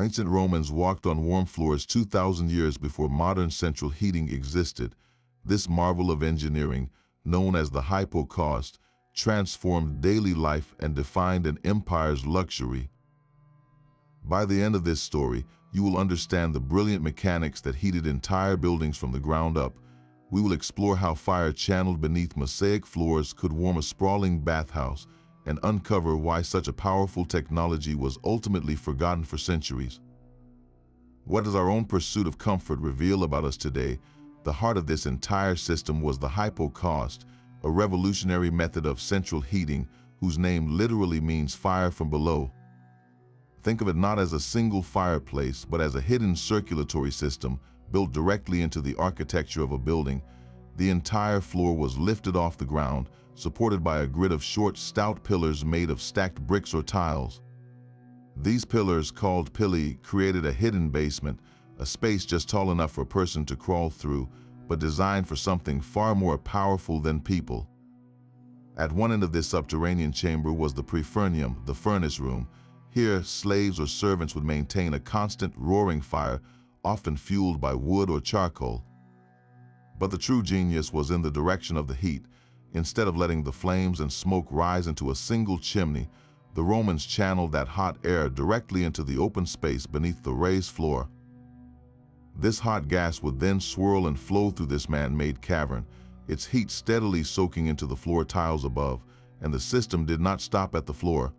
Ancient Romans walked on warm floors 2,000 years before modern central heating existed. This marvel of engineering, known as the hypocaust, transformed daily life and defined an empire's luxury. By the end of this story, you will understand the brilliant mechanics that heated entire buildings from the ground up. We will explore how fire channeled beneath mosaic floors could warm a sprawling bathhouse and uncover why such a powerful technology was ultimately forgotten for centuries. What does our own pursuit of comfort reveal about us today? The heart of this entire system was the hypocaust, a revolutionary method of central heating whose name literally means fire from below. Think of it not as a single fireplace, but as a hidden circulatory system built directly into the architecture of a building. The entire floor was lifted off the ground, supported by a grid of short, stout pillars made of stacked bricks or tiles. These pillars, called pili, created a hidden basement, a space just tall enough for a person to crawl through, but designed for something far more powerful than people. At one end of this subterranean chamber was the prefurnium, the furnace room. Here, slaves or servants would maintain a constant roaring fire, often fueled by wood or charcoal. But the true genius was in the direction of the heat. Instead of letting the flames and smoke rise into a single chimney, the Romans channeled that hot air directly into the open space beneath the raised floor. This hot gas would then swirl and flow through this man-made cavern, its heat steadily soaking into the floor tiles above, and the system did not stop at the floor.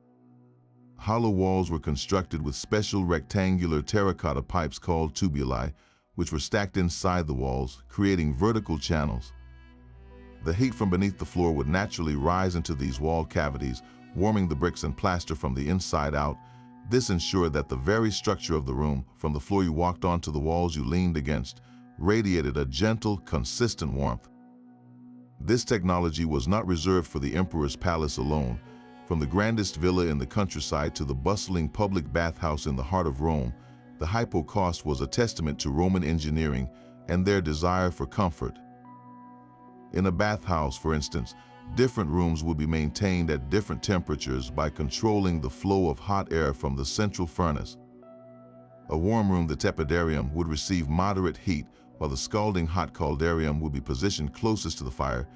Hollow walls were constructed with special rectangular terracotta pipes called tubuli, which were stacked inside the walls, creating vertical channels. The heat from beneath the floor would naturally rise into these wall cavities, warming the bricks and plaster from the inside out. This ensured that the very structure of the room, from the floor you walked on to the walls you leaned against, radiated a gentle, consistent warmth. This technology was not reserved for the emperor's palace alone. From the grandest villa in the countryside to the bustling public bathhouse in the heart of Rome, the hypocaust was a testament to Roman engineering and their desire for comfort. In a bathhouse, for instance, different rooms would be maintained at different temperatures by controlling the flow of hot air from the central furnace. A warm room, the tepidarium, would receive moderate heat, while the scalding hot caldarium would be positioned closest to the fire,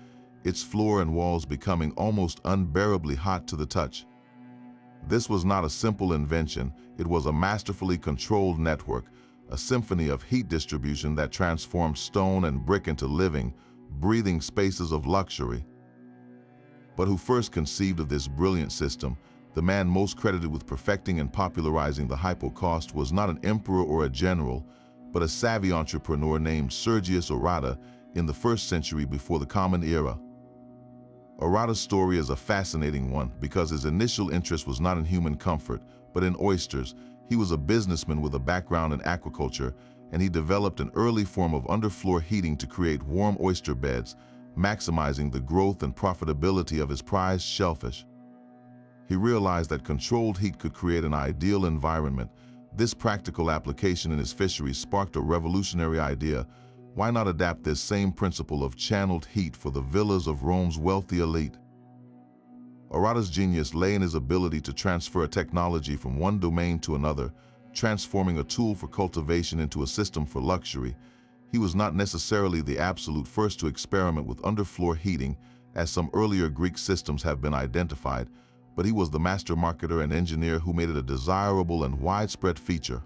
its floor and walls becoming almost unbearably hot to the touch. This was not a simple invention, it was a masterfully controlled network, a symphony of heat distribution that transformed stone and brick into living, breathing spaces of luxury. But who first conceived of this brilliant system, the man most credited with perfecting and popularizing the hypocaust, was not an emperor or a general, but a savvy entrepreneur named Sergius Orata in the 1st century before the Common Era. Orata's story is a fascinating one because his initial interest was not in human comfort, but in oysters. He was a businessman with a background in aquaculture, and he developed an early form of underfloor heating to create warm oyster beds, maximizing the growth and profitability of his prized shellfish. He realized that controlled heat could create an ideal environment. This practical application in his fisheries sparked a revolutionary idea. Why not adapt this same principle of channeled heat for the villas of Rome's wealthy elite? Orata's genius lay in his ability to transfer a technology from one domain to another, transforming a tool for cultivation into a system for luxury. He was not necessarily the absolute first to experiment with underfloor heating, as some earlier Greek systems have been identified, but he was the master marketer and engineer who made it a desirable and widespread feature.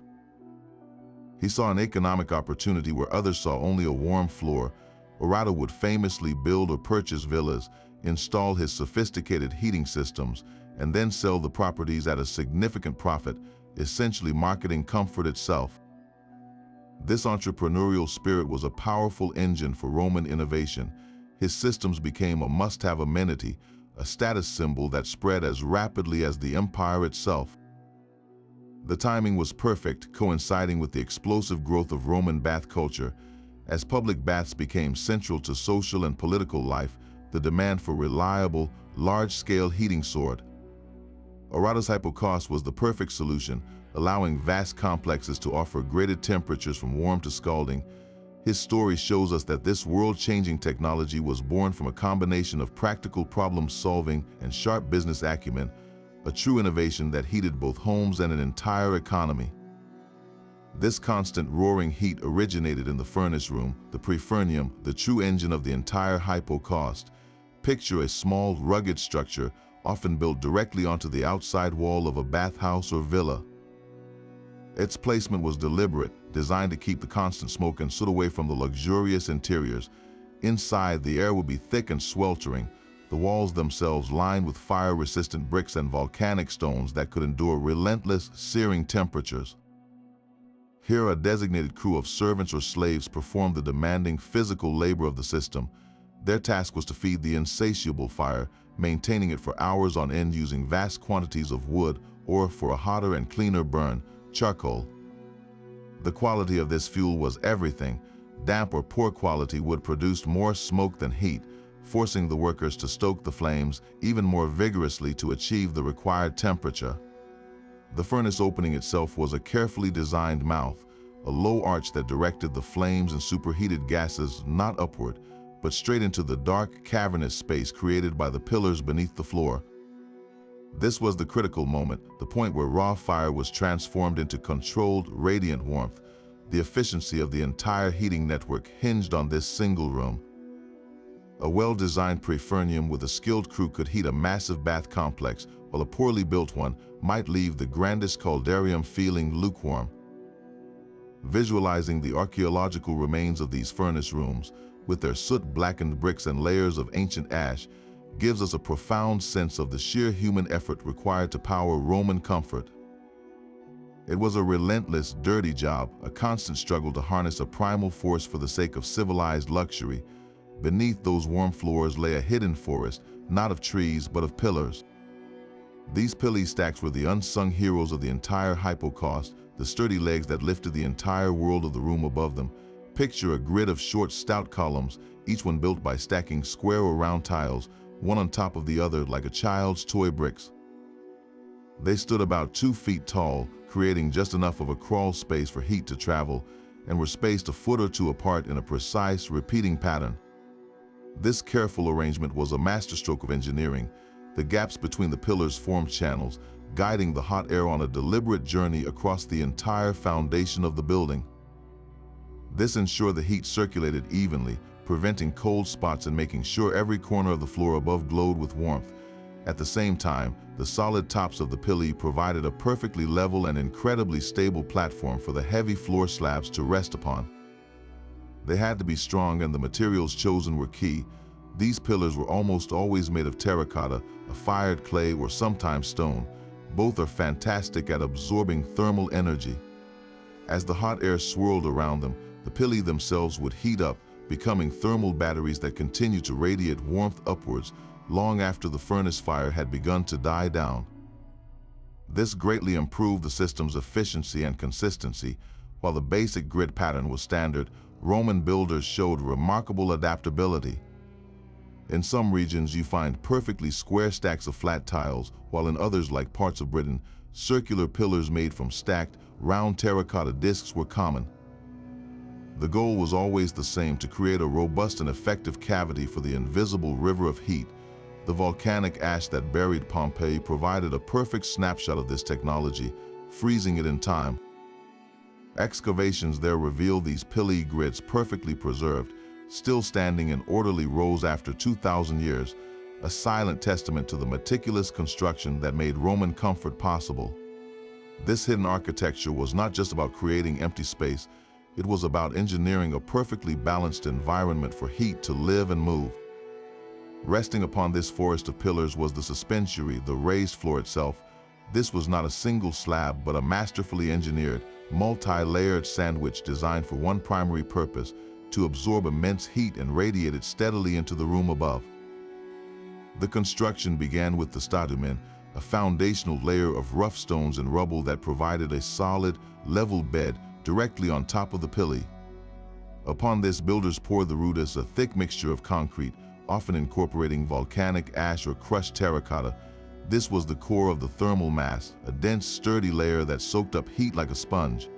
He saw an economic opportunity where others saw only a warm floor. Orata would famously build or purchase villas, install his sophisticated heating systems, and then sell the properties at a significant profit, essentially marketing comfort itself. This entrepreneurial spirit was a powerful engine for Roman innovation. His systems became a must-have amenity, a status symbol that spread as rapidly as the empire itself. The timing was perfect, coinciding with the explosive growth of Roman bath culture. As public baths became central to social and political life, the demand for reliable, large-scale heating soared. Orata's hypocaust was the perfect solution, allowing vast complexes to offer graded temperatures from warm to scalding. His story shows us that this world-changing technology was born from a combination of practical problem-solving and sharp business acumen, a true innovation that heated both homes and an entire economy. This constant roaring heat originated in the furnace room, the prefurnium, the true engine of the entire hypocaust. Picture a small, rugged structure, often built directly onto the outside wall of a bathhouse or villa. Its placement was deliberate, designed to keep the constant smoke and soot away from the luxurious interiors. Inside, the air would be thick and sweltering, the walls themselves lined with fire-resistant bricks and volcanic stones that could endure relentless, searing temperatures. Here, a designated crew of servants or slaves performed the demanding physical labor of the system. Their task was to feed the insatiable fire, maintaining it for hours on end using vast quantities of wood, or, for a hotter and cleaner burn, charcoal. The quality of this fuel was everything. Damp or poor quality wood produced more smoke than heat, forcing the workers to stoke the flames even more vigorously to achieve the required temperature. The furnace opening itself was a carefully designed mouth, a low arch that directed the flames and superheated gases not upward, but straight into the dark, cavernous space created by the pillars beneath the floor. This was the critical moment, the point where raw fire was transformed into controlled, radiant warmth. The efficiency of the entire heating network hinged on this single room. A well-designed prefurnium with a skilled crew could heat a massive bath complex, while a poorly built one might leave the grandest caldarium feeling lukewarm. Visualizing the archaeological remains of these furnace rooms, with their soot-blackened bricks and layers of ancient ash, gives us a profound sense of the sheer human effort required to power Roman comfort. It was a relentless, dirty job, a constant struggle to harness a primal force for the sake of civilized luxury. Beneath those warm floors lay a hidden forest, not of trees but of pillars. These pillar stacks were the unsung heroes of the entire hypocaust, the sturdy legs that lifted the entire world of the room above them. Picture a grid of short, stout columns, each one built by stacking square or round tiles, one on top of the other like a child's toy bricks. They stood about 2 feet tall, creating just enough of a crawl space for heat to travel, and were spaced a foot or two apart in a precise, repeating pattern. This careful arrangement was a masterstroke of engineering. The gaps between the pillars formed channels, guiding the hot air on a deliberate journey across the entire foundation of the building. This ensured the heat circulated evenly, preventing cold spots and making sure every corner of the floor above glowed with warmth. At the same time, the solid tops of the pillar provided a perfectly level and incredibly stable platform for the heavy floor slabs to rest upon. They had to be strong, and the materials chosen were key. These pillars were almost always made of terracotta, a fired clay, or sometimes stone. Both are fantastic at absorbing thermal energy. As the hot air swirled around them, the pillar themselves would heat up, becoming thermal batteries that continued to radiate warmth upwards long after the furnace fire had begun to die down. This greatly improved the system's efficiency and consistency. While the basic grid pattern was standard, Roman builders showed remarkable adaptability. In some regions, you find perfectly square stacks of flat tiles, while in others, like parts of Britain, circular pillars made from stacked, round terracotta discs were common. The goal was always the same: to create a robust and effective cavity for the invisible river of heat. The volcanic ash that buried Pompeii provided a perfect snapshot of this technology, freezing it in time. Excavations there revealed these pillar grids perfectly preserved, still standing in orderly rows after 2,000 years, a silent testament to the meticulous construction that made Roman comfort possible. This hidden architecture was not just about creating empty space, it was about engineering a perfectly balanced environment for heat to live and move. Resting upon this forest of pillars was the suspensory, the raised floor itself. This was not a single slab, but a masterfully engineered, multi-layered sandwich designed for one primary purpose: to absorb immense heat and radiate it steadily into the room above. The construction began with the statumen, a foundational layer of rough stones and rubble that provided a solid, level bed directly on top of the pillar. Upon this, builders poured the rudis, a thick mixture of concrete, often incorporating volcanic ash or crushed terracotta. This was the core of the thermal mass, a dense, sturdy layer that soaked up heat like a sponge.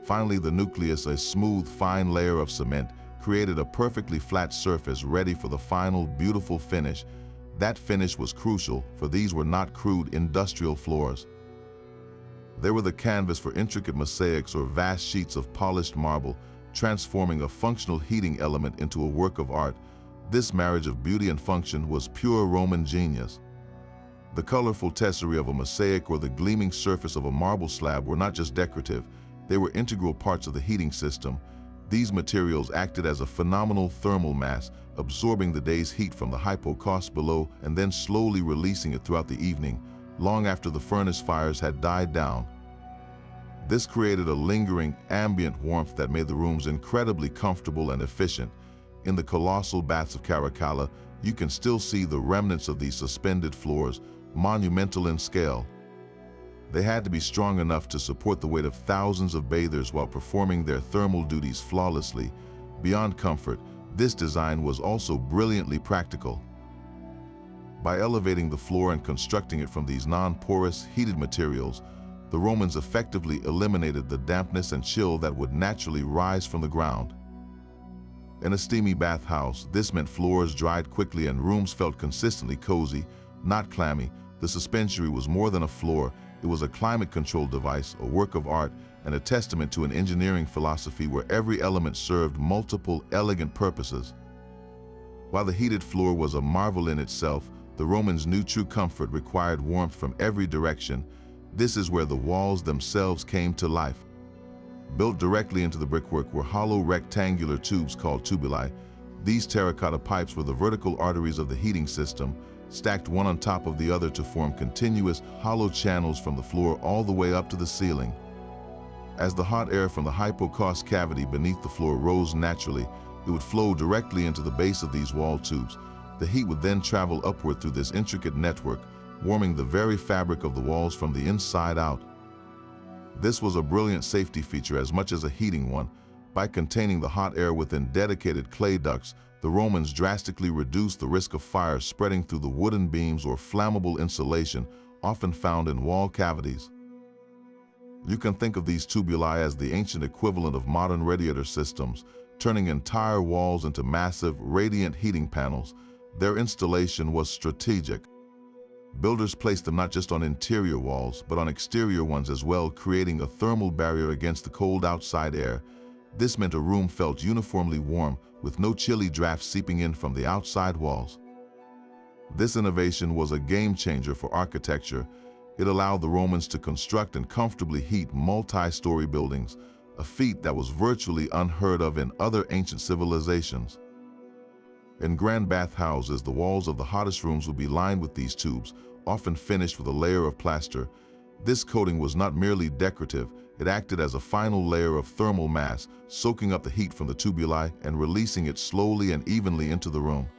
Finally, the nucleus, a smooth, fine layer of cement, created a perfectly flat surface ready for the final, beautiful finish. That finish was crucial, for these were not crude industrial floors. They were the canvas for intricate mosaics or vast sheets of polished marble, transforming a functional heating element into a work of art. This marriage of beauty and function was pure Roman genius. The colorful tesserae of a mosaic or the gleaming surface of a marble slab were not just decorative, they were integral parts of the heating system. These materials acted as a phenomenal thermal mass, absorbing the day's heat from the hypocaust below and then slowly releasing it throughout the evening, long after the furnace fires had died down. This created a lingering, ambient warmth that made the rooms incredibly comfortable and efficient. In the colossal baths of Caracalla, you can still see the remnants of these suspended floors, monumental in scale. They had to be strong enough to support the weight of thousands of bathers while performing their thermal duties flawlessly. Beyond comfort, this design was also brilliantly practical. By elevating the floor and constructing it from these non-porous, heated materials, the Romans effectively eliminated the dampness and chill that would naturally rise from the ground. In a steamy bathhouse, this meant floors dried quickly and rooms felt consistently cozy, not clammy. The suspensory was more than a floor. It was a climate-controlled device, a work of art, and a testament to an engineering philosophy where every element served multiple, elegant purposes. While the heated floor was a marvel in itself, the Romans knew true comfort required warmth from every direction. This is where the walls themselves came to life. Built directly into the brickwork were hollow rectangular tubes called tubuli. These terracotta pipes were the vertical arteries of the heating system, stacked one on top of the other to form continuous, hollow channels from the floor all the way up to the ceiling. As the hot air from the hypocaust cavity beneath the floor rose naturally, it would flow directly into the base of these wall tubes. The heat would then travel upward through this intricate network, warming the very fabric of the walls from the inside out. This was a brilliant safety feature as much as a heating one. By containing the hot air within dedicated clay ducts, the Romans drastically reduced the risk of fire spreading through the wooden beams or flammable insulation, often found in wall cavities. You can think of these tubuli as the ancient equivalent of modern radiator systems, turning entire walls into massive, radiant heating panels. Their installation was strategic. Builders placed them not just on interior walls, but on exterior ones as well, creating a thermal barrier against the cold outside air. This meant a room felt uniformly warm, with no chilly drafts seeping in from the outside walls. This innovation was a game changer for architecture. It allowed the Romans to construct and comfortably heat multi-story buildings, a feat that was virtually unheard of in other ancient civilizations. In grand bathhouses, the walls of the hottest rooms would be lined with these tubes, often finished with a layer of plaster. This coating was not merely decorative, it acted as a final layer of thermal mass, soaking up the heat from the tubuli and releasing it slowly and evenly into the room.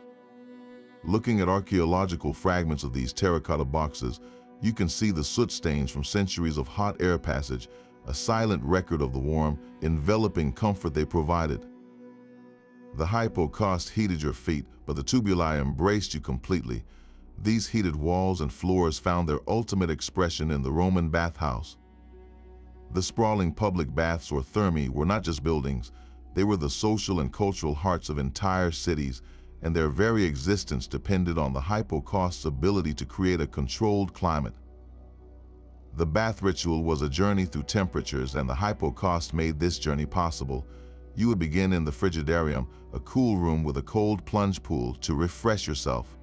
Looking at archaeological fragments of these terracotta boxes, you can see the soot stains from centuries of hot air passage, a silent record of the warm, enveloping comfort they provided. The hypocaust heated your feet, but the tubuli embraced you completely. These heated walls and floors found their ultimate expression in the Roman bathhouse. The sprawling public baths or thermae were not just buildings, they were the social and cultural hearts of entire cities, and their very existence depended on the hypocaust's ability to create a controlled climate. The bath ritual was a journey through temperatures, and the hypocaust made this journey possible. You would begin in the frigidarium, a cool room with a cold plunge pool to refresh yourself.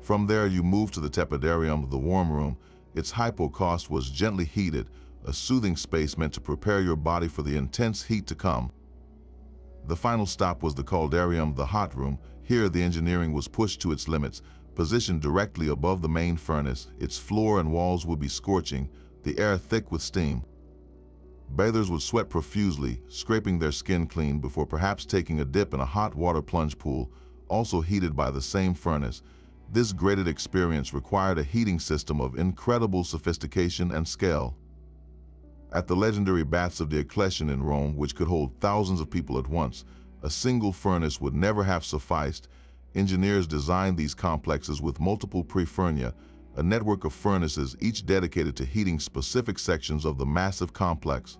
From there you moved to the tepidarium, the warm room. Its hypocaust was gently heated, a soothing space meant to prepare your body for the intense heat to come. The final stop was the caldarium, the hot room. Here the engineering was pushed to its limits. Positioned directly above the main furnace, its floor and walls would be scorching, the air thick with steam. Bathers would sweat profusely, scraping their skin clean before perhaps taking a dip in a hot water plunge pool, also heated by the same furnace. This graded experience required a heating system of incredible sophistication and scale. At the legendary baths of Diocletian in Rome, which could hold thousands of people at once, a single furnace would never have sufficed. Engineers designed these complexes with multiple prefurnia, a network of furnaces each dedicated to heating specific sections of the massive complex.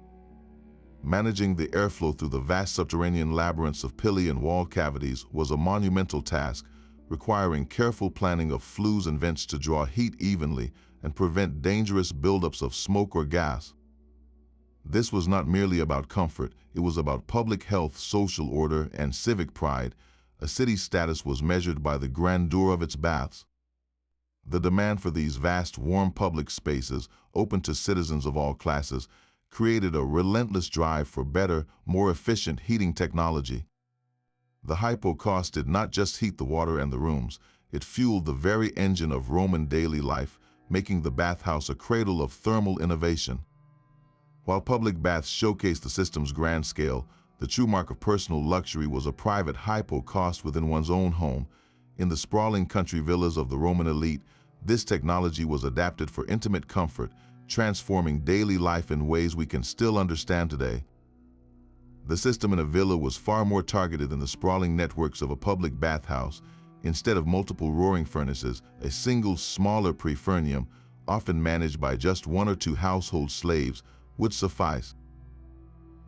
Managing the airflow through the vast subterranean labyrinths of pili and wall cavities was a monumental task, requiring careful planning of flues and vents to draw heat evenly and prevent dangerous buildups of smoke or gas. This was not merely about comfort, it was about public health, social order, and civic pride. A city's status was measured by the grandeur of its baths. The demand for these vast, warm public spaces, open to citizens of all classes, created a relentless drive for better, more efficient heating technology. The hypocaust did not just heat the water and the rooms, it fueled the very engine of Roman daily life, making the bathhouse a cradle of thermal innovation. While public baths showcased the system's grand scale, the true mark of personal luxury was a private hypocaust within one's own home. In the sprawling country villas of the Roman elite, this technology was adapted for intimate comfort, transforming daily life in ways we can still understand today. The system in a villa was far more targeted than the sprawling networks of a public bathhouse. Instead of multiple roaring furnaces, a single, smaller prefurnium, often managed by just one or two household slaves, would suffice.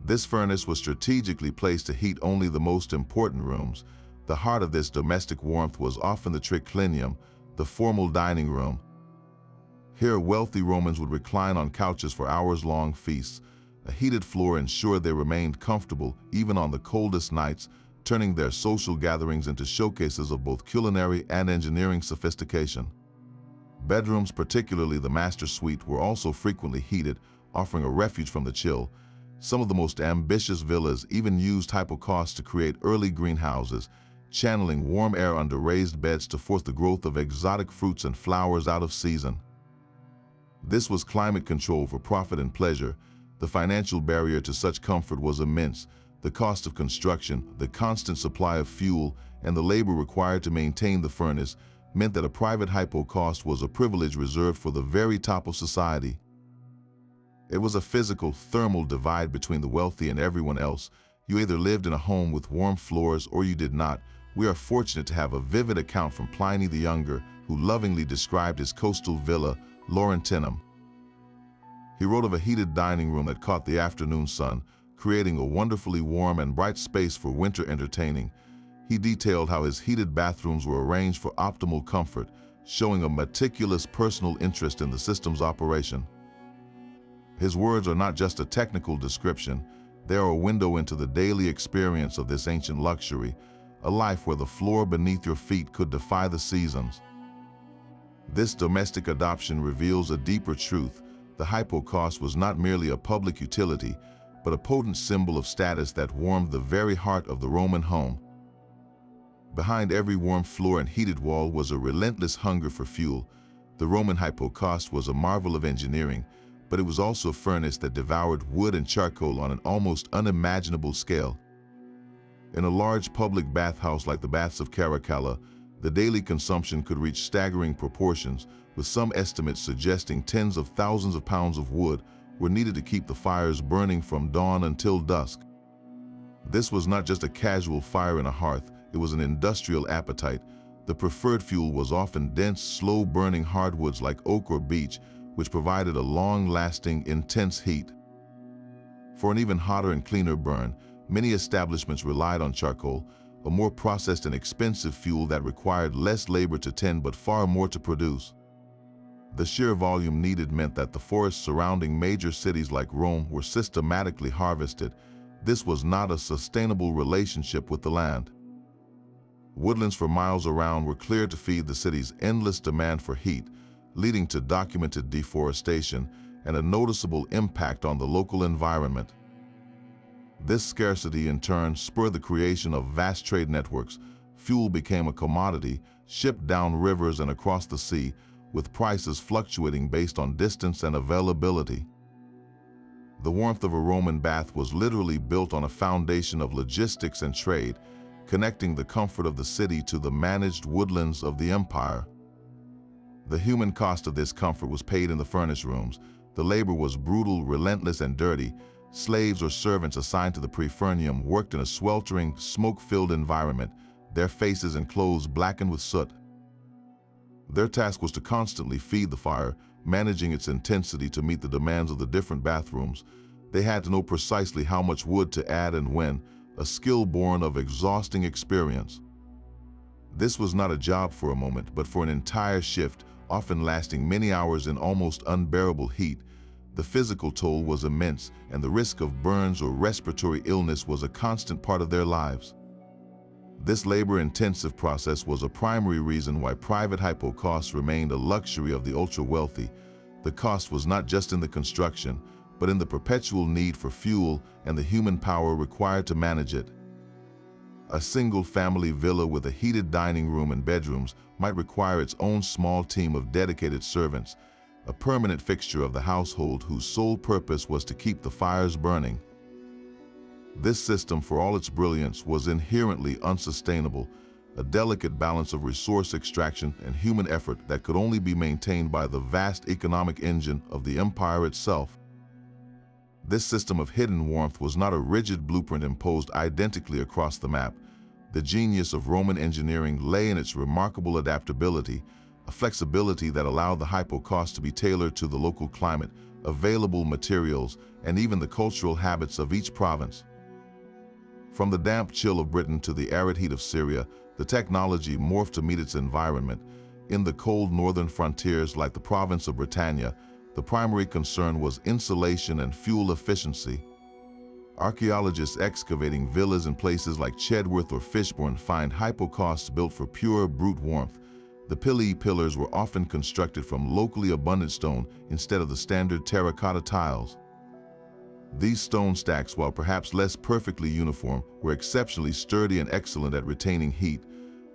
This furnace was strategically placed to heat only the most important rooms. The heart of this domestic warmth was often the triclinium, the formal dining room. Here, wealthy Romans would recline on couches for hours-long feasts. A heated floor ensured they remained comfortable even on the coldest nights, turning their social gatherings into showcases of both culinary and engineering sophistication. Bedrooms, particularly the master suite, were also frequently heated, offering a refuge from the chill. Some of the most ambitious villas even used hypocausts to create early greenhouses, channeling warm air under raised beds to force the growth of exotic fruits and flowers out of season. This was climate control for profit and pleasure. The financial barrier to such comfort was immense. The cost of construction, the constant supply of fuel, and the labor required to maintain the furnace meant that a private hypocaust was a privilege reserved for the very top of society. It was a physical, thermal divide between the wealthy and everyone else. You either lived in a home with warm floors or you did not. We are fortunate to have a vivid account from Pliny the Younger, who lovingly described his coastal villa, Laurentinum. He wrote of a heated dining room that caught the afternoon sun, creating a wonderfully warm and bright space for winter entertaining. He detailed how his heated bathrooms were arranged for optimal comfort, showing a meticulous personal interest in the system's operation. His words are not just a technical description, they are a window into the daily experience of this ancient luxury, a life where the floor beneath your feet could defy the seasons. This domestic adoption reveals a deeper truth. The hypocaust was not merely a public utility, but a potent symbol of status that warmed the very heart of the Roman home. Behind every warm floor and heated wall was a relentless hunger for fuel. The Roman hypocaust was a marvel of engineering, but it was also a furnace that devoured wood and charcoal on an almost unimaginable scale. In a large public bathhouse like the Baths of Caracalla, the daily consumption could reach staggering proportions, with some estimates suggesting tens of thousands of pounds of wood were needed to keep the fires burning from dawn until dusk. This was not just a casual fire in a hearth, it was an industrial appetite. The preferred fuel was often dense, slow-burning hardwoods like oak or beech, which provided a long-lasting, intense heat. For an even hotter and cleaner burn, many establishments relied on charcoal, a more processed and expensive fuel that required less labor to tend but far more to produce. The sheer volume needed meant that the forests surrounding major cities like Rome were systematically harvested. This was not a sustainable relationship with the land. Woodlands for miles around were cleared to feed the city's endless demand for heat, leading to documented deforestation and a noticeable impact on the local environment. This scarcity in turn spurred the creation of vast trade networks. Fuel became a commodity, shipped down rivers and across the sea, with prices fluctuating based on distance and availability. The warmth of a Roman bath was literally built on a foundation of logistics and trade, connecting the comfort of the city to the managed woodlands of the empire. The human cost of this comfort was paid in the furnace rooms. The labor was brutal, relentless, and dirty. Slaves or servants assigned to the prefurnium worked in a sweltering, smoke-filled environment, their faces and clothes blackened with soot. Their task was to constantly feed the fire, managing its intensity to meet the demands of the different bathrooms. They had to know precisely how much wood to add and when, a skill born of exhausting experience. This was not a job for a moment, but for an entire shift. often lasting many hours in almost unbearable heat. The physical toll was immense, and the risk of burns or respiratory illness was a constant part of their lives. This labor-intensive process was a primary reason why private hypocausts remained a luxury of the ultra-wealthy. The cost was not just in the construction, but in the perpetual need for fuel and the human power required to manage it. A single-family villa with a heated dining room and bedrooms might require its own small team of dedicated servants, a permanent fixture of the household whose sole purpose was to keep the fires burning. This system, for all its brilliance, was inherently unsustainable, a delicate balance of resource extraction and human effort that could only be maintained by the vast economic engine of the empire itself. This system of hidden warmth was not a rigid blueprint imposed identically across the map. The genius of Roman engineering lay in its remarkable adaptability, a flexibility that allowed the hypocaust to be tailored to the local climate, available materials, and even the cultural habits of each province. From the damp chill of Britain to the arid heat of Syria, the technology morphed to meet its environment. In the cold northern frontiers like the province of Britannia, the primary concern was insulation and fuel efficiency. Archaeologists excavating villas in places like Chedworth or Fishbourne find hypocausts built for pure brute warmth. The pillars were often constructed from locally abundant stone instead of the standard terracotta tiles. These stone stacks, while perhaps less perfectly uniform, were exceptionally sturdy and excellent at retaining heat.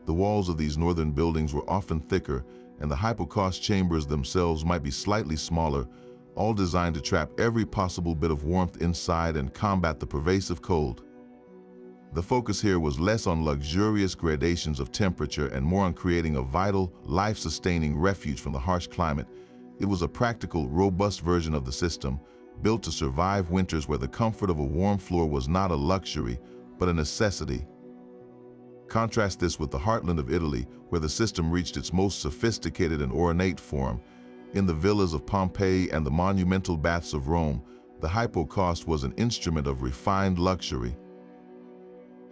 The walls of these northern buildings were often thicker, and the hypocaust chambers themselves might be slightly smaller, all designed to trap every possible bit of warmth inside and combat the pervasive cold. The focus here was less on luxurious gradations of temperature and more on creating a vital, life-sustaining refuge from the harsh climate. It was a practical, robust version of the system, built to survive winters where the comfort of a warm floor was not a luxury, but a necessity. Contrast this with the heartland of Italy, where the system reached its most sophisticated and ornate form. In the villas of Pompeii and the monumental baths of Rome, the hypocaust was an instrument of refined luxury.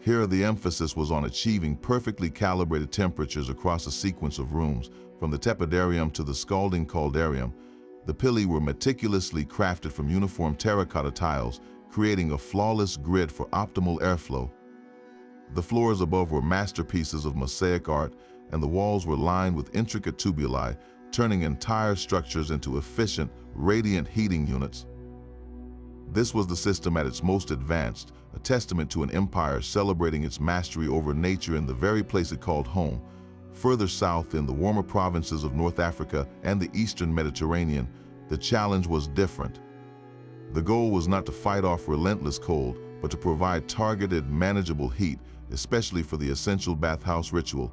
Here, the emphasis was on achieving perfectly calibrated temperatures across a sequence of rooms, from the tepidarium to the scalding caldarium. The pilli were meticulously crafted from uniform terracotta tiles, creating a flawless grid for optimal airflow. The floors above were masterpieces of mosaic art, and the walls were lined with intricate tubuli, turning entire structures into efficient, radiant heating units. This was the system at its most advanced, a testament to an empire celebrating its mastery over nature in the very place it called home. Further south, in the warmer provinces of North Africa and the eastern Mediterranean, the challenge was different. The goal was not to fight off relentless cold, but to provide targeted, manageable heat, especially for the essential bathhouse ritual.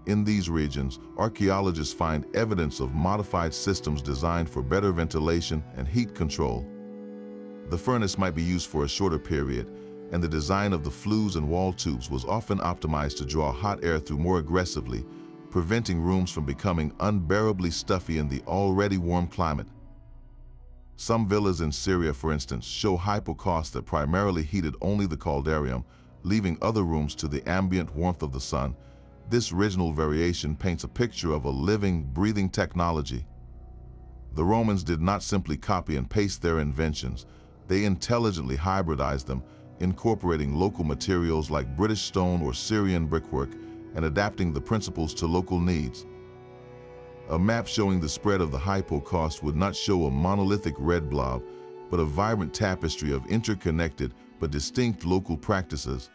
In these regions, archaeologists find evidence of modified systems designed for better ventilation and heat control. The furnace might be used for a shorter period, and the design of the flues and wall tubes was often optimized to draw hot air through more aggressively, preventing rooms from becoming unbearably stuffy in the already warm climate. Some villas in Syria, for instance, show hypocausts that primarily heated only the caldarium, leaving other rooms to the ambient warmth of the sun. This regional variation paints a picture of a living, breathing technology. The Romans did not simply copy and paste their inventions. They intelligently hybridized them, incorporating local materials like British stone or Syrian brickwork and adapting the principles to local needs. A map showing the spread of the hypocaust would not show a monolithic red blob, but a vibrant tapestry of interconnected but distinct local practices.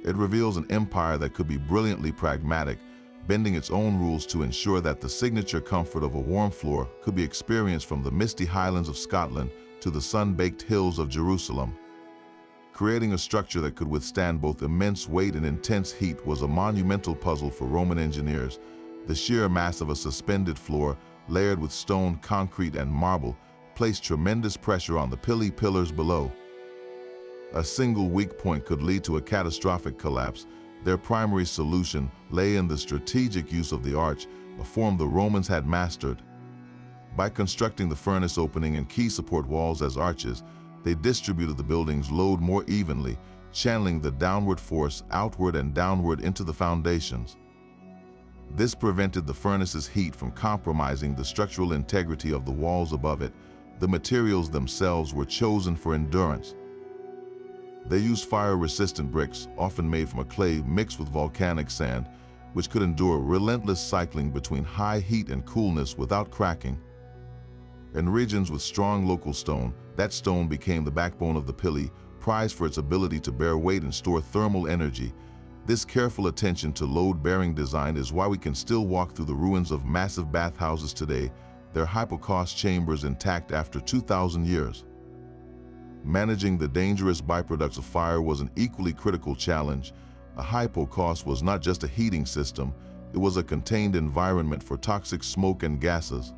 It reveals an empire that could be brilliantly pragmatic, bending its own rules to ensure that the signature comfort of a warm floor could be experienced from the misty highlands of Scotland to the sun-baked hills of Jerusalem. Creating a structure that could withstand both immense weight and intense heat was a monumental puzzle for Roman engineers. The sheer mass of a suspended floor, layered with stone, concrete, and marble, placed tremendous pressure on the pillars below. A single weak point could lead to a catastrophic collapse. Their primary solution lay in the strategic use of the arch, a form the Romans had mastered. By constructing the furnace opening and key support walls as arches, they distributed the building's load more evenly, channeling the downward force outward and downward into the foundations. This prevented the furnace's heat from compromising the structural integrity of the walls above it. The materials themselves were chosen for endurance. They used fire-resistant bricks, often made from a clay mixed with volcanic sand, which could endure relentless cycling between high heat and coolness without cracking. In regions with strong local stone, that stone became the backbone of the pili, prized for its ability to bear weight and store thermal energy. This careful attention to load-bearing design is why we can still walk through the ruins of massive bathhouses today, their hypocaust chambers intact after 2,000 years. Managing the dangerous byproducts of fire was an equally critical challenge. A hypocaust was not just a heating system, it was a contained environment for toxic smoke and gases.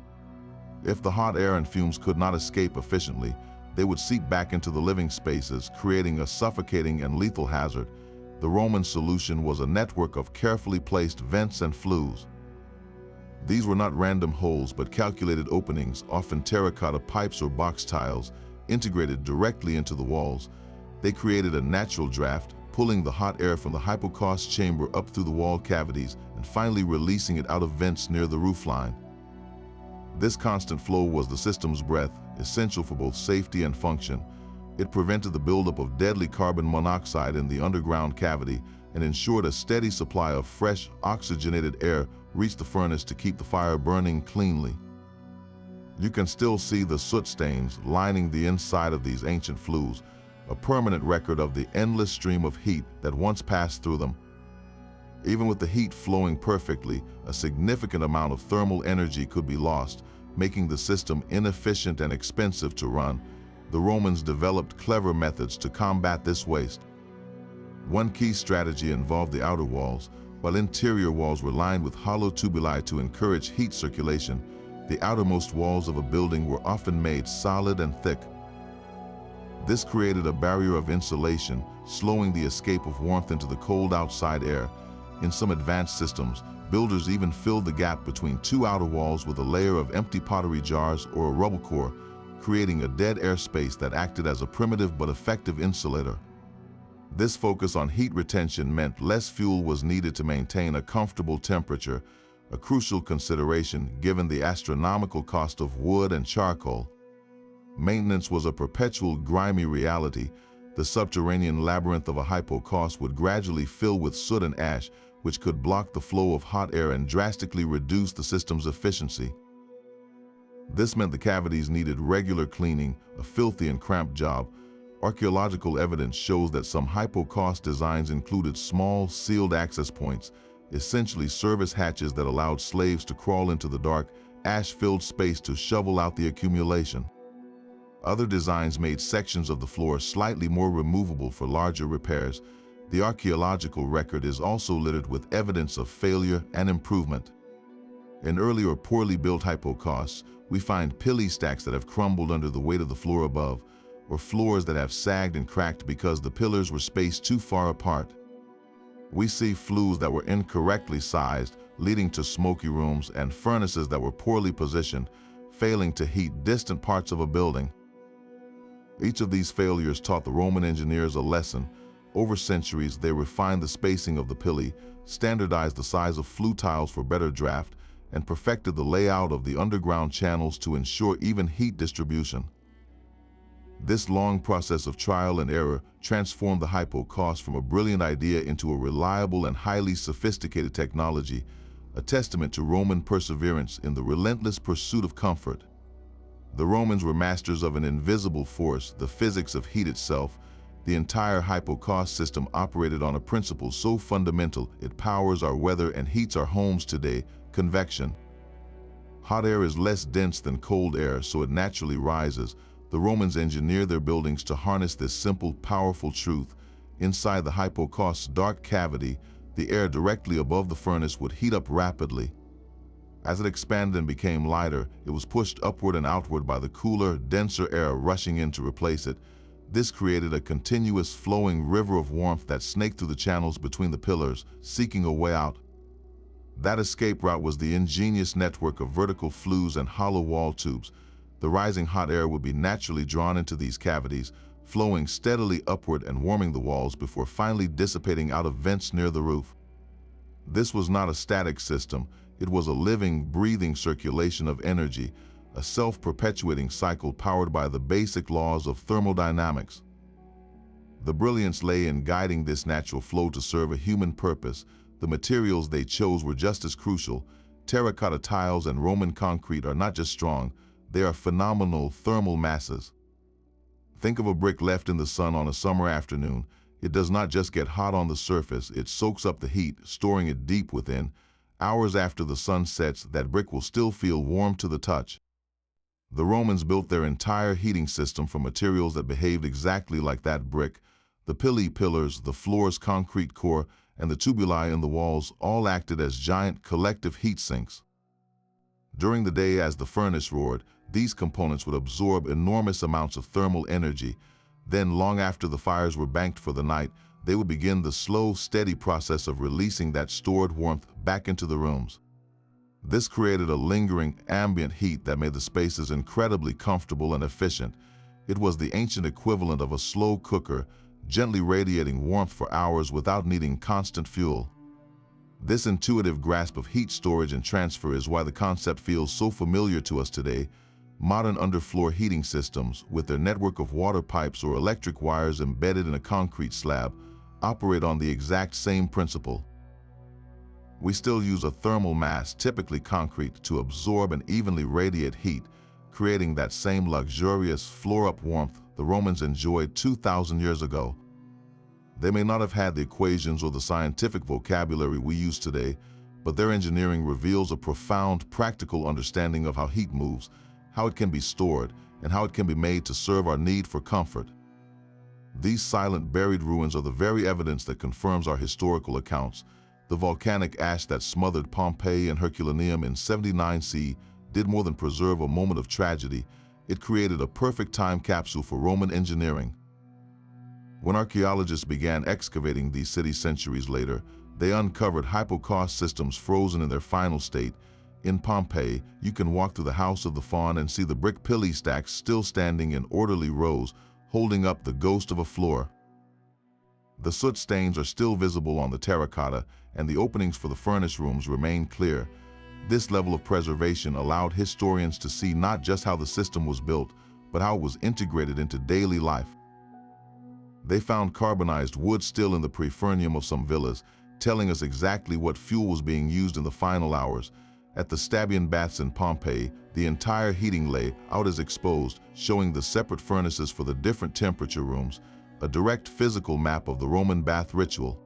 If the hot air and fumes could not escape efficiently, they would seep back into the living spaces, creating a suffocating and lethal hazard. The Roman solution was a network of carefully placed vents and flues. These were not random holes but calculated openings, often terracotta pipes or box tiles, integrated directly into the walls. They created a natural draft, pulling the hot air from the hypocaust chamber up through the wall cavities and finally releasing it out of vents near the roofline. This constant flow was the system's breath, essential for both safety and function. It prevented the buildup of deadly carbon monoxide in the underground cavity and ensured a steady supply of fresh, oxygenated air reached the furnace to keep the fire burning cleanly. You can still see the soot stains lining the inside of these ancient flues, a permanent record of the endless stream of heat that once passed through them. Even with the heat flowing perfectly, a significant amount of thermal energy could be lost, making the system inefficient and expensive to run. The Romans developed clever methods to combat this waste. One key strategy involved the outer walls. While interior walls were lined with hollow tubuli to encourage heat circulation, the outermost walls of a building were often made solid and thick. This created a barrier of insulation, slowing the escape of warmth into the cold outside air. In some advanced systems, builders even filled the gap between two outer walls with a layer of empty pottery jars or a rubble core, creating a dead air space that acted as a primitive but effective insulator. This focus on heat retention meant less fuel was needed to maintain a comfortable temperature, a crucial consideration given the astronomical cost of wood and charcoal. Maintenance was a perpetual grimy reality. The subterranean labyrinth of a hypocaust would gradually fill with soot and ash, which could block the flow of hot air and drastically reduce the system's efficiency. This meant the cavities needed regular cleaning, a filthy and cramped job. Archaeological evidence shows that some hypocaust designs included small, sealed access points, essentially service hatches that allowed slaves to crawl into the dark, ash-filled space to shovel out the accumulation. Other designs made sections of the floor slightly more removable for larger repairs. The archaeological record is also littered with evidence of failure and improvement. In early or poorly built hypocausts, we find pili stacks that have crumbled under the weight of the floor above, or floors that have sagged and cracked because the pillars were spaced too far apart. We see flues that were incorrectly sized, leading to smoky rooms, and furnaces that were poorly positioned, failing to heat distant parts of a building. Each of these failures taught the Roman engineers a lesson. Over centuries, they refined the spacing of the pili, standardized the size of flue tiles for better draft, and perfected the layout of the underground channels to ensure even heat distribution. This long process of trial and error transformed the hypocaust from a brilliant idea into a reliable and highly sophisticated technology, a testament to Roman perseverance in the relentless pursuit of comfort. The Romans were masters of an invisible force, the physics of heat itself. The entire hypocaust system operated on a principle so fundamental it powers our weather and heats our homes today: convection. Hot air is less dense than cold air, so it naturally rises. The Romans engineered their buildings to harness this simple, powerful truth. Inside the hypocaust's dark cavity, the air directly above the furnace would heat up rapidly. As it expanded and became lighter, it was pushed upward and outward by the cooler, denser air rushing in to replace it. This created a continuous flowing river of warmth that snaked through the channels between the pillars, seeking a way out. That escape route was the ingenious network of vertical flues and hollow wall tubes. The rising hot air would be naturally drawn into these cavities, flowing steadily upward and warming the walls before finally dissipating out of vents near the roof. This was not a static system, it was a living, breathing circulation of energy, a self-perpetuating cycle powered by the basic laws of thermodynamics. The brilliance lay in guiding this natural flow to serve a human purpose. The materials they chose were just as crucial. Terracotta tiles and Roman concrete are not just strong, they are phenomenal thermal masses. Think of a brick left in the sun on a summer afternoon. It does not just get hot on the surface, it soaks up the heat, storing it deep within. Hours after the sun sets, that brick will still feel warm to the touch. The Romans built their entire heating system from materials that behaved exactly like that brick. The pillars, the floor's concrete core, and the tubuli in the walls all acted as giant collective heat sinks. During the day, as the furnace roared, these components would absorb enormous amounts of thermal energy. Then, long after the fires were banked for the night, they would begin the slow, steady process of releasing that stored warmth back into the rooms. This created a lingering, ambient heat that made the spaces incredibly comfortable and efficient. It was the ancient equivalent of a slow cooker, gently radiating warmth for hours without needing constant fuel. This intuitive grasp of heat storage and transfer is why the concept feels so familiar to us today. Modern underfloor heating systems, with their network of water pipes or electric wires embedded in a concrete slab, operate on the exact same principle. We still use a thermal mass, typically concrete, to absorb and evenly radiate heat, creating that same luxurious floor-up warmth the Romans enjoyed 2,000 years ago. They may not have had the equations or the scientific vocabulary we use today, but their engineering reveals a profound practical understanding of how heat moves, how it can be stored, and how it can be made to serve our need for comfort. These silent buried ruins are the very evidence that confirms our historical accounts. The volcanic ash that smothered Pompeii and Herculaneum in 79 CE did more than preserve a moment of tragedy. It created a perfect time capsule for Roman engineering. When archaeologists began excavating these cities centuries later, they uncovered hypocaust systems frozen in their final state. In Pompeii, you can walk through the House of the Faun and see the brick pillar stacks still standing in orderly rows, holding up the ghost of a floor. The soot stains are still visible on the terracotta, and the openings for the furnace rooms remain clear. This level of preservation allowed historians to see not just how the system was built, but how it was integrated into daily life. They found carbonized wood still in the prefurnium of some villas, telling us exactly what fuel was being used in the final hours. At the Stabian baths in Pompeii, the entire heating layout is exposed, showing the separate furnaces for the different temperature rooms, a direct physical map of the Roman bath ritual.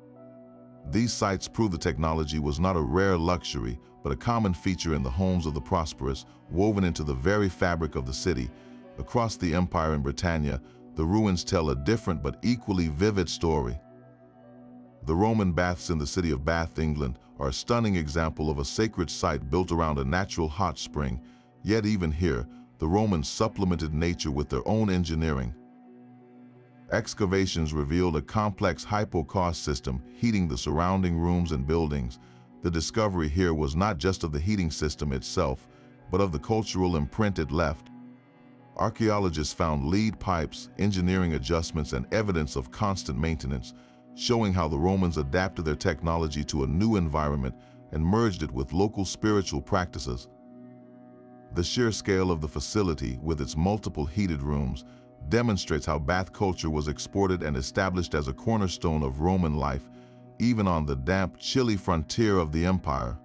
These sites prove the technology was not a rare luxury, but a common feature in the homes of the prosperous, woven into the very fabric of the city. Across the empire in Britannia, the ruins tell a different but equally vivid story. The Roman baths in the city of Bath, England, are a stunning example of a sacred site built around a natural hot spring. Yet even here, the Romans supplemented nature with their own engineering. Excavations revealed a complex hypocaust system heating the surrounding rooms and buildings. The discovery here was not just of the heating system itself, but of the cultural imprint it left. Archaeologists found lead pipes, engineering adjustments, and evidence of constant maintenance, showing how the Romans adapted their technology to a new environment and merged it with local spiritual practices. The sheer scale of the facility, with its multiple heated rooms, demonstrates how bath culture was exported and established as a cornerstone of Roman life, even on the damp, chilly frontier of the empire.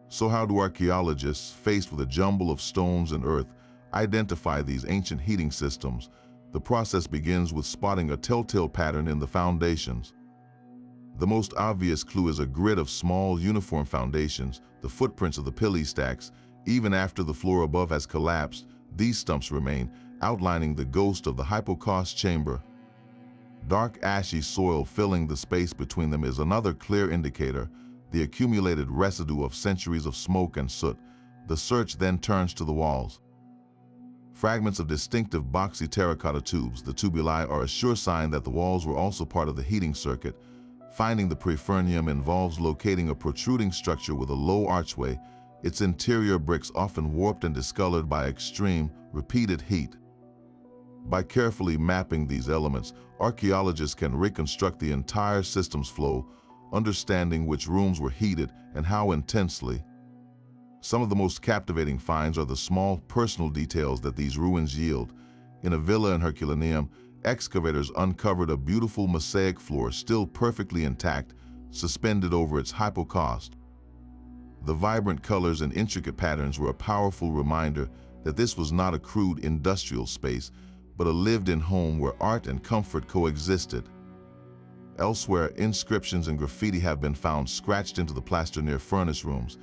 So how do archaeologists, faced with a jumble of stones and earth, identify these ancient heating systems? The process begins with spotting a telltale pattern in the foundations. The most obvious clue is a grid of small, uniform foundations, the footprints of the pillar stacks. Even after the floor above has collapsed, these stumps remain, outlining the ghost of the hypocaust chamber. Dark, ashy soil filling the space between them is another clear indicator, the accumulated residue of centuries of smoke and soot. The search then turns to the walls. Fragments of distinctive boxy terracotta tubes, the tubuli, are a sure sign that the walls were also part of the heating circuit. Finding the prefurnium involves locating a protruding structure with a low archway, its interior bricks often warped and discolored by extreme, repeated heat. By carefully mapping these elements, archaeologists can reconstruct the entire system's flow, understanding which rooms were heated and how intensely. Some of the most captivating finds are the small personal details that these ruins yield. In a villa in Herculaneum, excavators uncovered a beautiful mosaic floor still perfectly intact, suspended over its hypocaust. The vibrant colors and intricate patterns were a powerful reminder that this was not a crude industrial space, but a lived-in home where art and comfort coexisted. Elsewhere, inscriptions and graffiti have been found scratched into the plaster near furnace rooms.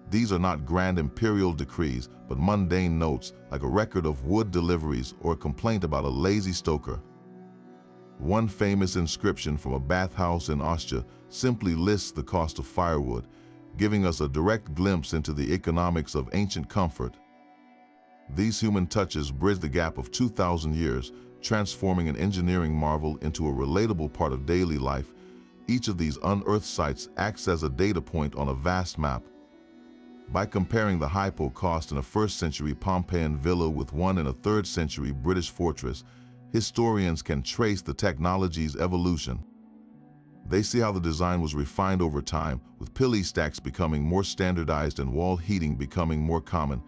These are not grand imperial decrees, but mundane notes like a record of wood deliveries or a complaint about a lazy stoker. One famous inscription from a bathhouse in Austria simply lists the cost of firewood, giving us a direct glimpse into the economics of ancient comfort. These human touches bridge the gap of 2,000 years, transforming an engineering marvel into a relatable part of daily life. Each of these unearthed sites acts as a data point on a vast map. By comparing the hypocaust in a 1st century Pompeian villa with one in a 3rd century British fortress, historians can trace the technology's evolution. They see how the design was refined over time, with pillar stacks becoming more standardized and wall heating becoming more common.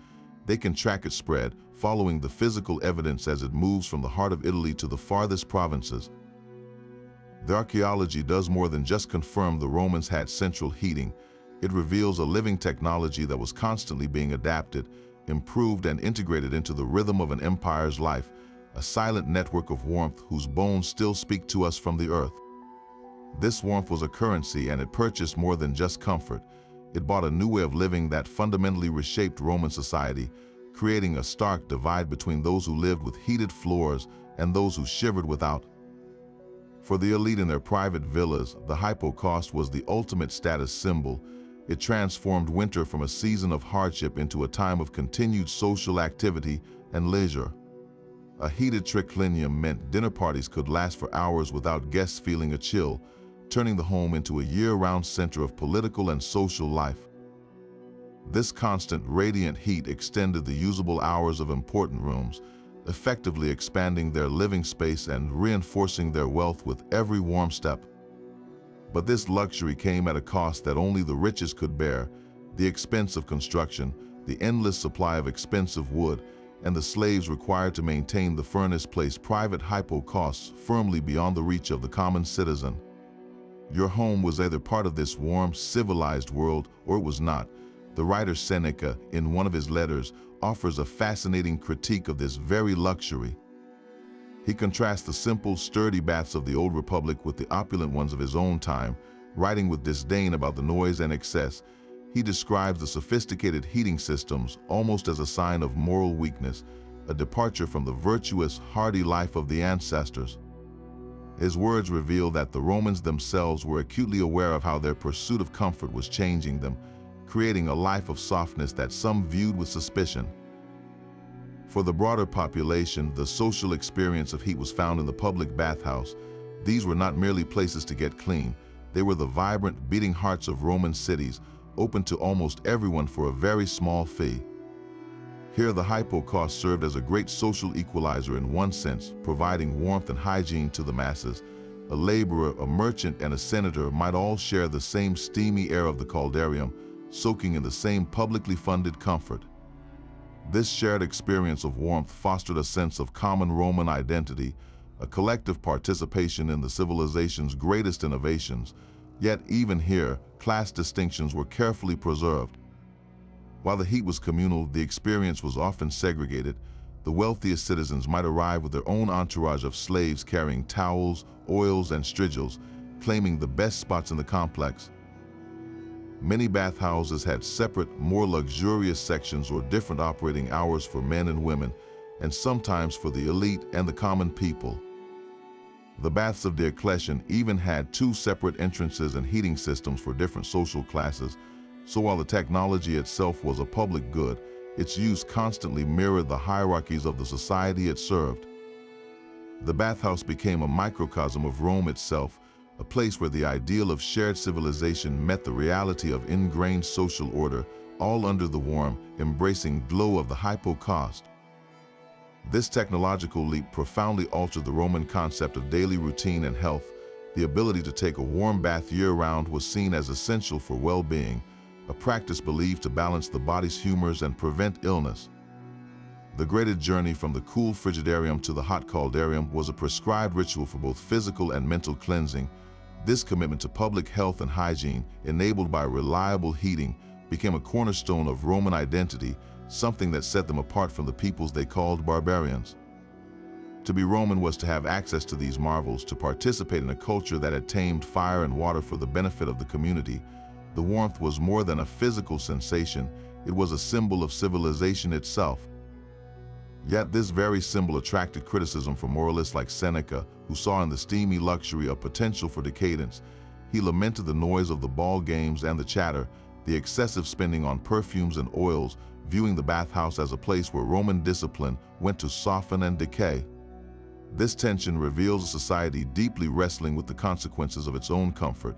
They can track its spread, following the physical evidence as it moves from the heart of Italy to the farthest provinces. The archaeology does more than just confirm the Romans had central heating. It reveals a living technology that was constantly being adapted, improved, and integrated into the rhythm of an empire's life, a silent network of warmth whose bones still speak to us from the earth. This warmth was a currency, and it purchased more than just comfort. It bought a new way of living that fundamentally reshaped Roman society, creating a stark divide between those who lived with heated floors and those who shivered without. For the elite in their private villas, the hypocaust was the ultimate status symbol. It transformed winter from a season of hardship into a time of continued social activity and leisure. A heated triclinium meant dinner parties could last for hours without guests feeling a chill, turning the home into a year-round center of political and social life. This constant radiant heat extended the usable hours of important rooms, effectively expanding their living space and reinforcing their wealth with every warm step. But this luxury came at a cost that only the richest could bear: the expense of construction, the endless supply of expensive wood, and the slaves required to maintain the furnace placed private hypocausts firmly beyond the reach of the common citizen. Your home was either part of this warm, civilized world, or it was not. The writer Seneca, in one of his letters, offers a fascinating critique of this very luxury. He contrasts the simple, sturdy baths of the Old Republic with the opulent ones of his own time, writing with disdain about the noise and excess. He describes the sophisticated heating systems almost as a sign of moral weakness, a departure from the virtuous, hardy life of the ancestors. His words reveal that the Romans themselves were acutely aware of how their pursuit of comfort was changing them, creating a life of softness that some viewed with suspicion. For the broader population, the social experience of heat was found in the public bathhouse. These were not merely places to get clean. They were the vibrant, beating hearts of Roman cities, open to almost everyone for a very small fee. Here, the hypocaust served as a great social equalizer in one sense, providing warmth and hygiene to the masses. A laborer, a merchant, and a senator might all share the same steamy air of the caldarium, soaking in the same publicly funded comfort. This shared experience of warmth fostered a sense of common Roman identity, a collective participation in the civilization's greatest innovations. Yet even here, class distinctions were carefully preserved. While the heat was communal, the experience was often segregated. The wealthiest citizens might arrive with their own entourage of slaves carrying towels, oils, and strigils, claiming the best spots in the complex. Many bathhouses had separate, more luxurious sections or different operating hours for men and women, and sometimes for the elite and the common people. The baths of Diocletian even had 2 separate entrances and heating systems for different social classes, so while the technology itself was a public good, its use constantly mirrored the hierarchies of the society it served. The bathhouse became a microcosm of Rome itself, a place where the ideal of shared civilization met the reality of ingrained social order, all under the warm, embracing glow of the hypocaust. This technological leap profoundly altered the Roman concept of daily routine and health. The ability to take a warm bath year-round was seen as essential for well-being, a practice believed to balance the body's humors and prevent illness. The graded journey from the cool frigidarium to the hot caldarium was a prescribed ritual for both physical and mental cleansing. This commitment to public health and hygiene, enabled by reliable heating, became a cornerstone of Roman identity, something that set them apart from the peoples they called barbarians. To be Roman was to have access to these marvels, to participate in a culture that had tamed fire and water for the benefit of the community. The warmth was more than a physical sensation, it was a symbol of civilization itself. Yet this very symbol attracted criticism from moralists like Seneca, who saw in the steamy luxury a potential for decadence. He lamented the noise of the ball games and the chatter, the excessive spending on perfumes and oils, viewing the bathhouse as a place where Roman discipline went to soften and decay. This tension reveals a society deeply wrestling with the consequences of its own comfort.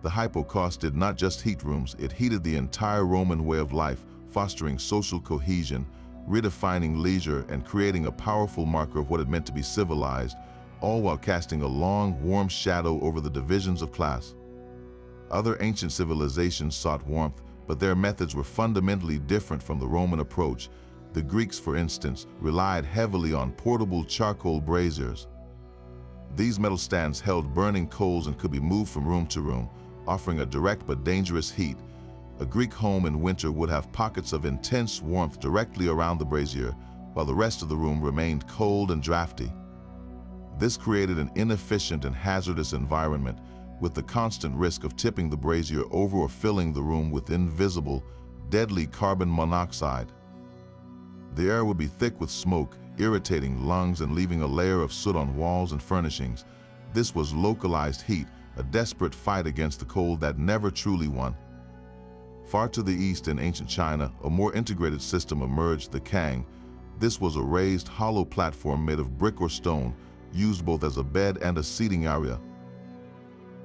The hypocaust did not just heat rooms, it heated the entire Roman way of life, fostering social cohesion, redefining leisure, and creating a powerful marker of what it meant to be civilized, all while casting a long, warm shadow over the divisions of class. Other ancient civilizations sought warmth, but their methods were fundamentally different from the Roman approach. The Greeks, for instance, relied heavily on portable charcoal braziers. These metal stands held burning coals and could be moved from room to room, offering a direct but dangerous heat. A Greek home in winter would have pockets of intense warmth directly around the brazier, while the rest of the room remained cold and drafty. This created an inefficient and hazardous environment, with the constant risk of tipping the brazier over or filling the room with invisible, deadly carbon monoxide. The air would be thick with smoke, irritating lungs and leaving a layer of soot on walls and furnishings. This was localized heat, a desperate fight against the cold that never truly won. Far to the east in ancient China, a more integrated system emerged, the kang. This was a raised, hollow platform made of brick or stone, used both as a bed and a seating area.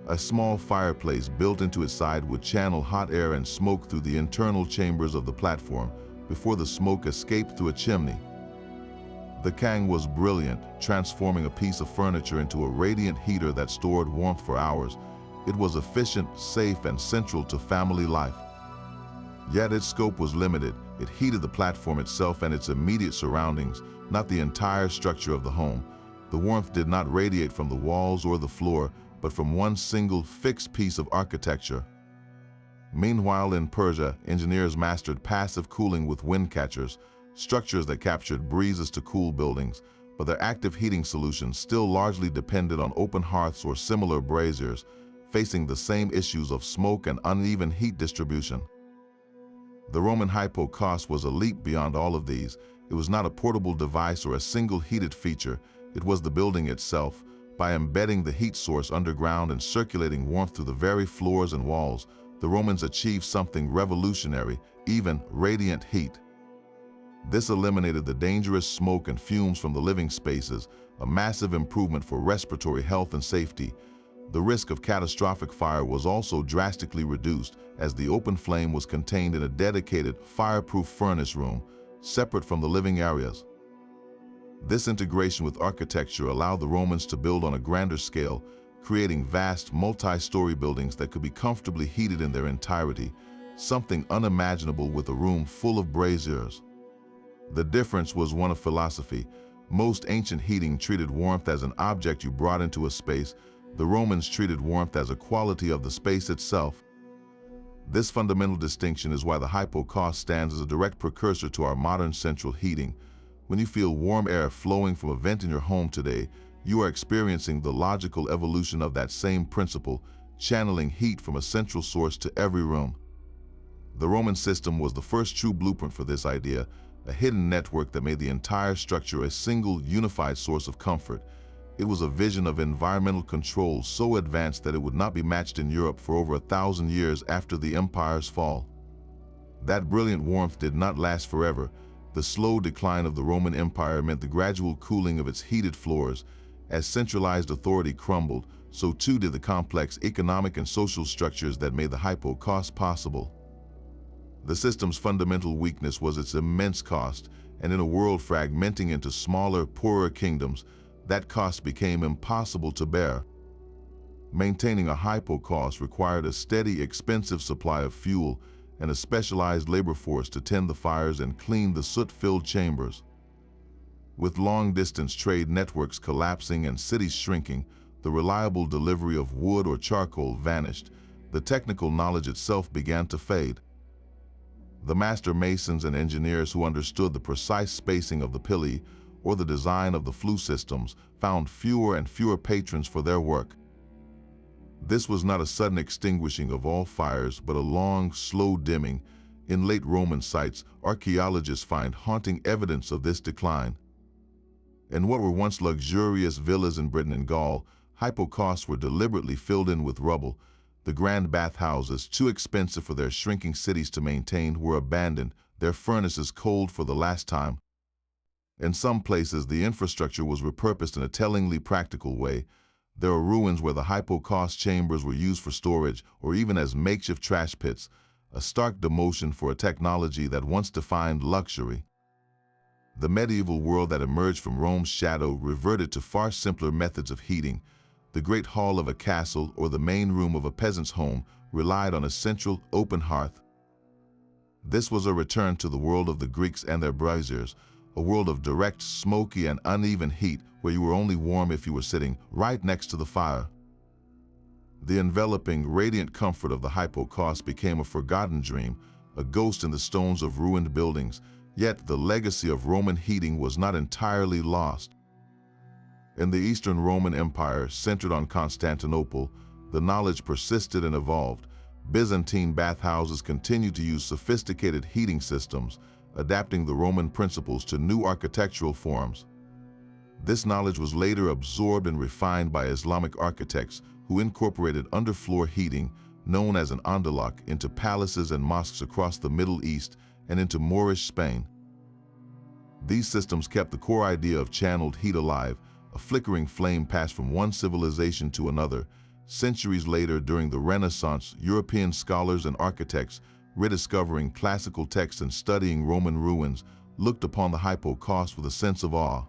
A small fireplace built into its side would channel hot air and smoke through the internal chambers of the platform, before the smoke escaped through a chimney. The kang was brilliant, transforming a piece of furniture into a radiant heater that stored warmth for hours. It was efficient, safe, and central to family life. Yet its scope was limited. It heated the platform itself and its immediate surroundings, not the entire structure of the home. The warmth did not radiate from the walls or the floor, but from one single fixed piece of architecture. Meanwhile, in Persia, engineers mastered passive cooling with wind catchers, structures that captured breezes to cool buildings, but their active heating solutions still largely depended on open hearths or similar braziers, facing the same issues of smoke and uneven heat distribution. The Roman hypocaust was a leap beyond all of these. It was not a portable device or a single heated feature, it was the building itself. By embedding the heat source underground and circulating warmth through the very floors and walls, the Romans achieved something revolutionary, even radiant heat. This eliminated the dangerous smoke and fumes from the living spaces, a massive improvement for respiratory health and safety. The risk of catastrophic fire was also drastically reduced, as the open flame was contained in a dedicated, fireproof furnace room, separate from the living areas. This integration with architecture allowed the Romans to build on a grander scale, creating vast, multi-story buildings that could be comfortably heated in their entirety, something unimaginable with a room full of braziers. The difference was one of philosophy. Most ancient heating treated warmth as an object you brought into a space. The Romans treated warmth as a quality of the space itself. This fundamental distinction is why the hypocaust stands as a direct precursor to our modern central heating. When you feel warm air flowing from a vent in your home today, you are experiencing the logical evolution of that same principle, channeling heat from a central source to every room. The Roman system was the first true blueprint for this idea, a hidden network that made the entire structure a single, unified source of comfort. It was a vision of environmental control so advanced that it would not be matched in Europe for over 1,000 years after the empire's fall. That brilliant warmth did not last forever. The slow decline of the Roman Empire meant the gradual cooling of its heated floors. As centralized authority crumbled, so too did the complex economic and social structures that made the hypocaust possible. The system's fundamental weakness was its immense cost, and in a world fragmenting into smaller, poorer kingdoms, that cost became impossible to bear. Maintaining a hypocaust required a steady, expensive supply of fuel and a specialized labor force to tend the fires and clean the soot-filled chambers. With long-distance trade networks collapsing and cities shrinking, the reliable delivery of wood or charcoal vanished. The technical knowledge itself began to fade. The master masons and engineers who understood the precise spacing of the pili or the design of the flue systems found fewer and fewer patrons for their work. This was not a sudden extinguishing of all fires, but a long, slow dimming. In late Roman sites, archaeologists find haunting evidence of this decline. In what were once luxurious villas in Britain and Gaul, hypocausts were deliberately filled in with rubble. The grand bathhouses, too expensive for their shrinking cities to maintain, were abandoned, their furnaces cold for the last time. In some places, the infrastructure was repurposed in a tellingly practical way. There are ruins where the hypocaust chambers were used for storage or even as makeshift trash pits, a stark demotion for a technology that once defined luxury. The medieval world that emerged from Rome's shadow reverted to far simpler methods of heating. The great hall of a castle or the main room of a peasant's home relied on a central, open hearth. This was a return to the world of the Greeks and their braziers, a world of direct, smoky, and uneven heat where you were only warm if you were sitting right next to the fire. The enveloping, radiant comfort of the hypocaust became a forgotten dream, a ghost in the stones of ruined buildings. Yet the legacy of Roman heating was not entirely lost. In the Eastern Roman Empire, centered on Constantinople, the knowledge persisted and evolved. Byzantine bathhouses continued to use sophisticated heating systems, adapting the Roman principles to new architectural forms. This knowledge was later absorbed and refined by Islamic architects who incorporated underfloor heating, known as an andaluk, into palaces and mosques across the Middle East and into Moorish Spain. These systems kept the core idea of channeled heat alive, a flickering flame passed from one civilization to another. Centuries later, during the Renaissance, European scholars and architects, rediscovering classical texts and studying Roman ruins, looked upon the hypocaust with a sense of awe.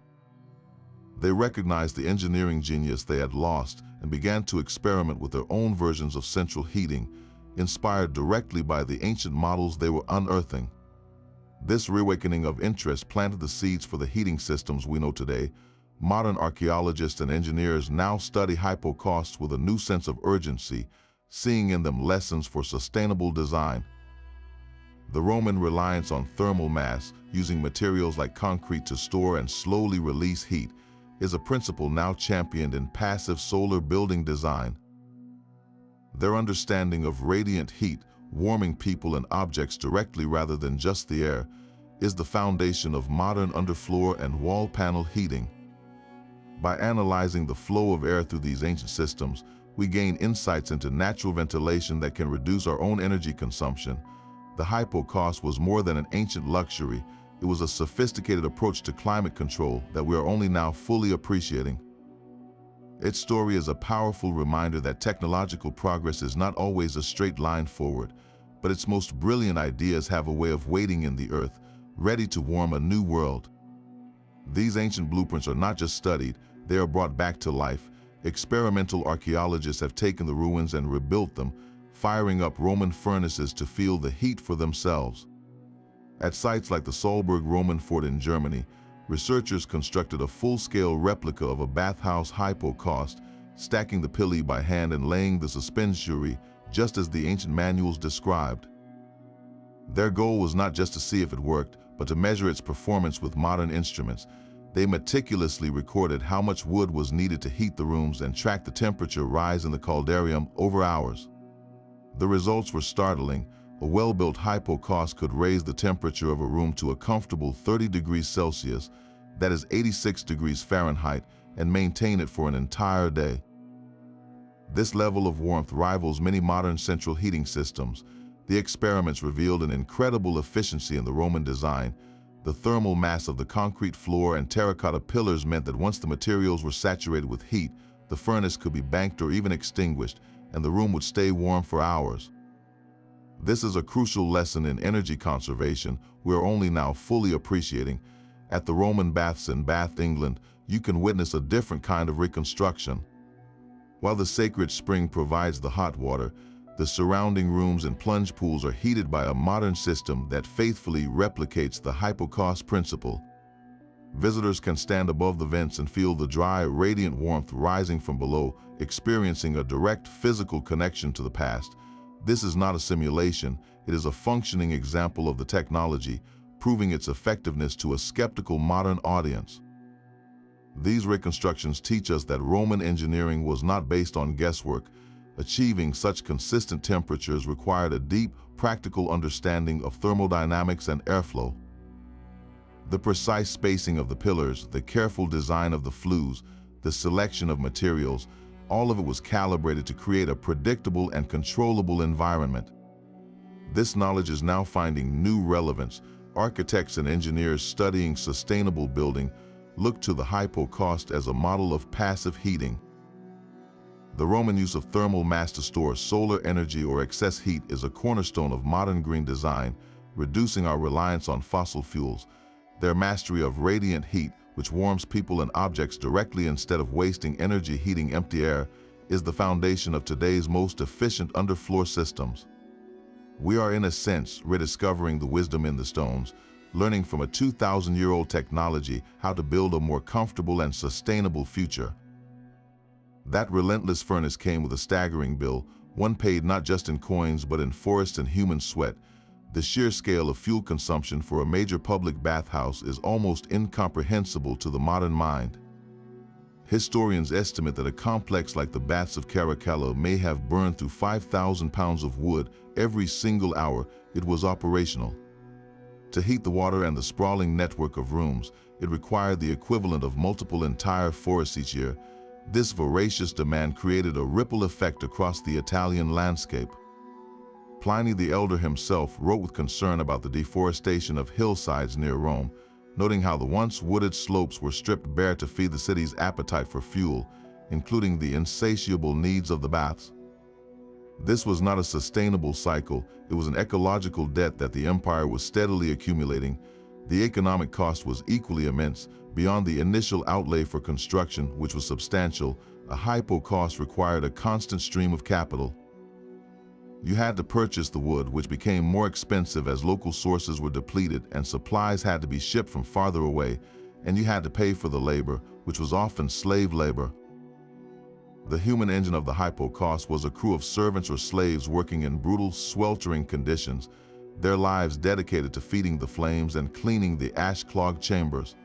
They recognized the engineering genius they had lost and began to experiment with their own versions of central heating, inspired directly by the ancient models they were unearthing. This reawakening of interest planted the seeds for the heating systems we know today. Modern archaeologists and engineers now study hypocausts with a new sense of urgency, seeing in them lessons for sustainable design. The Roman reliance on thermal mass, using materials like concrete to store and slowly release heat, is a principle now championed in passive solar building design. Their understanding of radiant heat, warming people and objects directly rather than just the air, is the foundation of modern underfloor and wall panel heating. By analyzing the flow of air through these ancient systems, we gain insights into natural ventilation that can reduce our own energy consumption. The hypocaust was more than an ancient luxury. It was a sophisticated approach to climate control that we are only now fully appreciating. Its story is a powerful reminder that technological progress is not always a straight line forward, but its most brilliant ideas have a way of waiting in the earth, ready to warm a new world. These ancient blueprints are not just studied, they are brought back to life. Experimental archaeologists have taken the ruins and rebuilt them, firing up Roman furnaces to feel the heat for themselves. At sites like the Solberg Roman fort in Germany, researchers constructed a full-scale replica of a bathhouse hypocaust, stacking the pili by hand and laying the suspensory just as the ancient manuals described. Their goal was not just to see if it worked, but to measure its performance with modern instruments. They meticulously recorded how much wood was needed to heat the rooms and tracked the temperature rise in the caldarium over hours. The results were startling. A well-built hypocaust could raise the temperature of a room to a comfortable 30 degrees Celsius, that is 86 degrees Fahrenheit, and maintain it for an entire day. This level of warmth rivals many modern central heating systems. The experiments revealed an incredible efficiency in the Roman design. The thermal mass of the concrete floor and terracotta pillars meant that once the materials were saturated with heat, the furnace could be banked or even extinguished, and the room would stay warm for hours. This is a crucial lesson in energy conservation we are only now fully appreciating. At the Roman baths in Bath, England, you can witness a different kind of reconstruction. While the sacred spring provides the hot water, the surrounding rooms and plunge pools are heated by a modern system that faithfully replicates the hypocaust principle. Visitors can stand above the vents and feel the dry, radiant warmth rising from below, experiencing a direct physical connection to the past. This is not a simulation, it is a functioning example of the technology, proving its effectiveness to a skeptical modern audience. These reconstructions teach us that Roman engineering was not based on guesswork. Achieving such consistent temperatures required a deep, practical understanding of thermodynamics and airflow. The precise spacing of the pillars, the careful design of the flues, the selection of materials, all of it was calibrated to create a predictable and controllable environment. This knowledge is now finding new relevance. Architects and engineers studying sustainable building look to the hypocaust as a model of passive heating. The Roman use of thermal mass to store solar energy or excess heat is a cornerstone of modern green design, reducing our reliance on fossil fuels. Their mastery of radiant heat, which warms people and objects directly instead of wasting energy heating empty air, is the foundation of today's most efficient underfloor systems. We are, in a sense, rediscovering the wisdom in the stones, learning from a 2,000-year-old technology how to build a more comfortable and sustainable future. That relentless furnace came with a staggering bill, one paid not just in coins but in forest and human sweat. The sheer scale of fuel consumption for a major public bathhouse is almost incomprehensible to the modern mind. Historians estimate that a complex like the baths of Caracalla may have burned through 5,000 pounds of wood every single hour it was operational. To heat the water and the sprawling network of rooms, it required the equivalent of multiple entire forests each year. This voracious demand created a ripple effect across the Italian landscape. Pliny the Elder himself wrote with concern about the deforestation of hillsides near Rome, noting how the once wooded slopes were stripped bare to feed the city's appetite for fuel, including the insatiable needs of the baths. This was not a sustainable cycle, it was an ecological debt that the empire was steadily accumulating. The economic cost was equally immense. Beyond the initial outlay for construction, which was substantial, a hypocaust required a constant stream of capital. You had to purchase the wood, which became more expensive as local sources were depleted and supplies had to be shipped from farther away, and you had to pay for the labor, which was often slave labor. The human engine of the hypocaust was a crew of servants or slaves working in brutal, sweltering conditions, their lives dedicated to feeding the flames and cleaning the ash-clogged chambers.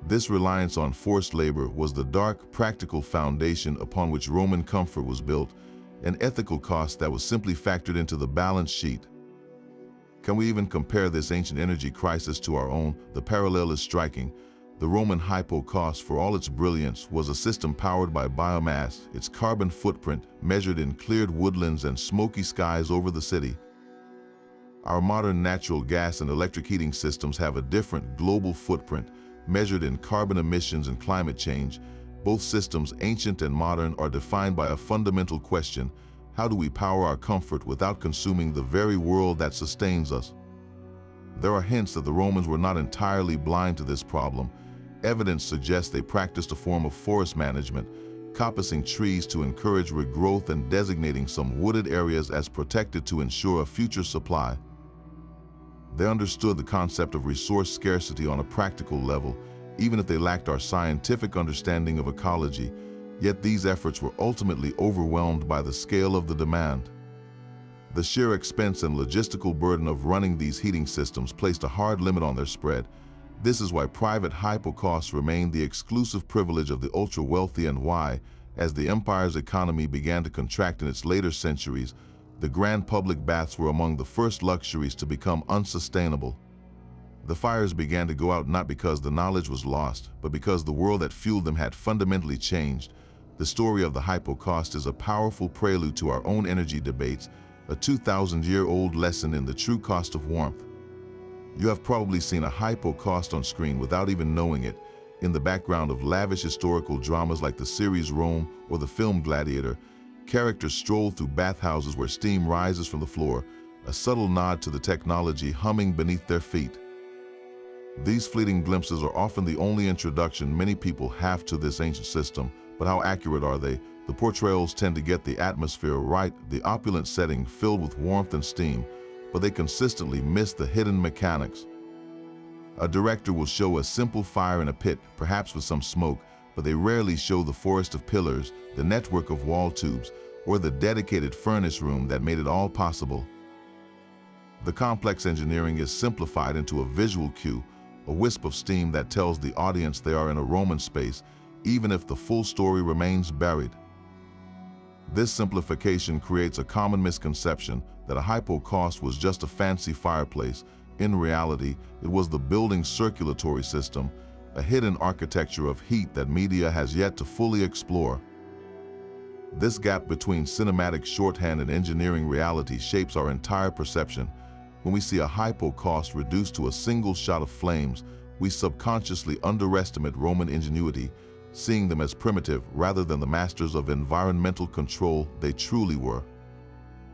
This reliance on forced labor was the dark, practical foundation upon which Roman comfort was built, an ethical cost that was simply factored into the balance sheet. Can we even compare this ancient energy crisis to our own? The parallel is striking. The Roman hypocaust, for all its brilliance, was a system powered by biomass, its carbon footprint measured in cleared woodlands and smoky skies over the city. Our modern natural gas and electric heating systems have a different global footprint, measured in carbon emissions and climate change. Both systems, ancient and modern, are defined by a fundamental question: how do we power our comfort without consuming the very world that sustains us? There are hints that the Romans were not entirely blind to this problem. Evidence suggests they practiced a form of forest management, coppicing trees to encourage regrowth and designating some wooded areas as protected to ensure a future supply. They understood the concept of resource scarcity on a practical level, even if they lacked our scientific understanding of ecology, yet these efforts were ultimately overwhelmed by the scale of the demand. The sheer expense and logistical burden of running these heating systems placed a hard limit on their spread. This is why private hypocausts remained the exclusive privilege of the ultra-wealthy, and why, as the empire's economy began to contract in its later centuries, the grand public baths were among the first luxuries to become unsustainable. The fires began to go out not because the knowledge was lost, but because the world that fueled them had fundamentally changed. The story of the hypocaust is a powerful prelude to our own energy debates, a 2,000-year-old lesson in the true cost of warmth. You have probably seen a hypocaust on screen without even knowing it. In the background of lavish historical dramas like the series Rome or the film Gladiator, characters stroll through bathhouses where steam rises from the floor, a subtle nod to the technology humming beneath their feet. These fleeting glimpses are often the only introduction many people have to this ancient system, But how accurate are they? The portrayals tend to get the atmosphere right, the opulent setting filled with warmth and steam, but they consistently miss the hidden mechanics. A director will show a simple fire in a pit, perhaps with some smoke, but they rarely show the forest of pillars, the network of wall tubes, or the dedicated furnace room that made it all possible. The complex engineering is simplified into a visual cue, a wisp of steam that tells the audience they are in a Roman space, even if the full story remains buried. This simplification creates a common misconception that a hypocaust was just a fancy fireplace. In reality, it was the building's circulatory system, a hidden architecture of heat that media has yet to fully explore. This gap between cinematic shorthand and engineering reality shapes our entire perception. When we see a hypocaust reduced to a single shot of flames, we subconsciously underestimate Roman ingenuity, seeing them as primitive rather than the masters of environmental control they truly were.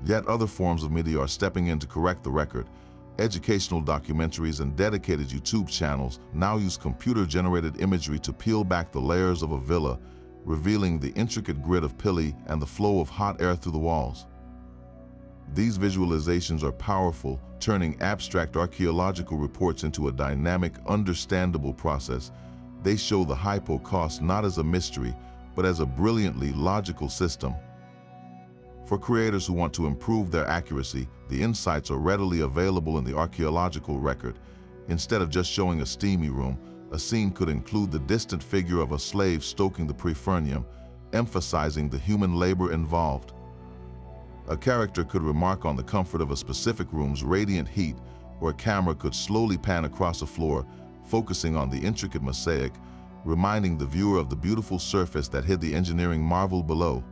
Yet other forms of media are stepping in to correct the record. Educational documentaries and dedicated YouTube channels now use computer-generated imagery to peel back the layers of a villa, revealing the intricate grid of pili and the flow of hot air through the walls. These visualizations are powerful, turning abstract archaeological reports into a dynamic, understandable process. They show the hypocaust not as a mystery, but as a brilliantly logical system. For creators who want to improve their accuracy, the insights are readily available in the archaeological record. Instead of just showing a steamy room, a scene could include the distant figure of a slave stoking the prefurnium, emphasizing the human labor involved. A character could remark on the comfort of a specific room's radiant heat, or a camera could slowly pan across a floor, focusing on the intricate mosaic, reminding the viewer of the beautiful surface that hid the engineering marvel below.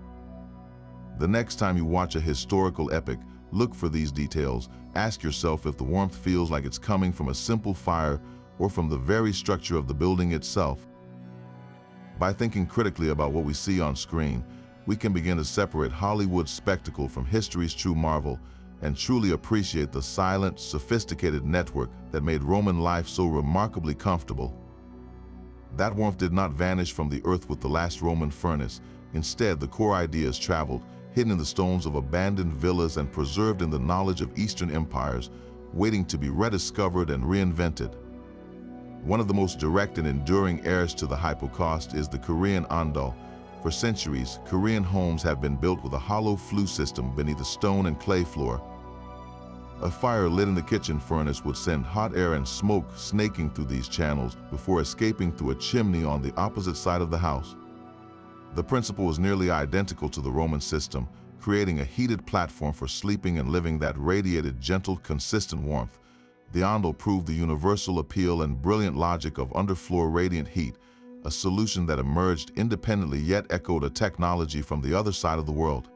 The next time you watch a historical epic, look for these details. Ask yourself if the warmth feels like it's coming from a simple fire or from the very structure of the building itself. By thinking critically about what we see on screen, we can begin to separate Hollywood's spectacle from history's true marvel and truly appreciate the silent, sophisticated network that made Roman life so remarkably comfortable. That warmth did not vanish from the earth with the last Roman furnace. Instead, the core ideas traveled, hidden in the stones of abandoned villas and preserved in the knowledge of Eastern empires, waiting to be rediscovered and reinvented. One of the most direct and enduring heirs to the hypocaust is the Korean andal. For centuries, Korean homes have been built with a hollow flue system beneath the stone and clay floor. A fire lit in the kitchen furnace would send hot air and smoke snaking through these channels before escaping through a chimney on the opposite side of the house. The principle was nearly identical to the Roman system, creating a heated platform for sleeping and living that radiated gentle, consistent warmth. The andal proved the universal appeal and brilliant logic of underfloor radiant heat, a solution that emerged independently yet echoed a technology from the other side of the world.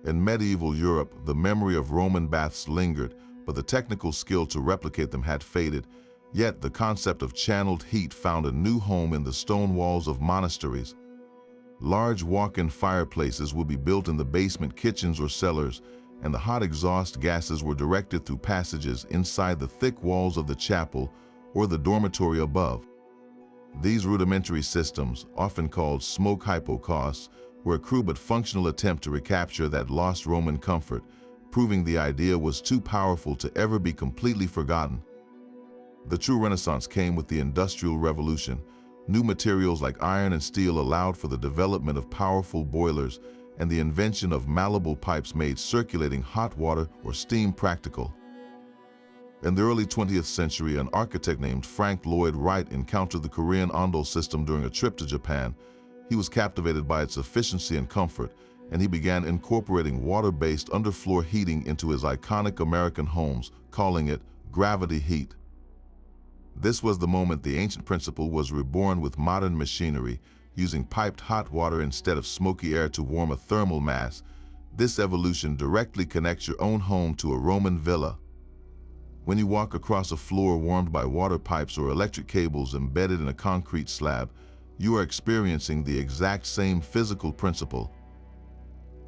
In medieval Europe, the memory of Roman baths lingered, but the technical skill to replicate them had faded. Yet the concept of channeled heat found a new home in the stone walls of monasteries. Large walk-in fireplaces would be built in the basement kitchens or cellars, and the hot exhaust gases were directed through passages inside the thick walls of the chapel or the dormitory above. These rudimentary systems, often called smoke hypocausts, were a crude but functional attempt to recapture that lost Roman comfort, proving the idea was too powerful to ever be completely forgotten. The true Renaissance came with the Industrial Revolution. New materials like iron and steel allowed for the development of powerful boilers, and the invention of malleable pipes made circulating hot water or steam practical. In the early 20th century, an architect named Frank Lloyd Wright encountered the Korean andal system during a trip to Japan. He was captivated by its efficiency and comfort, and he began incorporating water-based underfloor heating into his iconic American homes, calling it gravity heat. This was the moment the ancient principle was reborn with modern machinery, using piped hot water instead of smoky air to warm a thermal mass. This evolution directly connects your own home to a Roman villa. When you walk across a floor warmed by water pipes or electric cables embedded in a concrete slab, you are experiencing the exact same physical principle.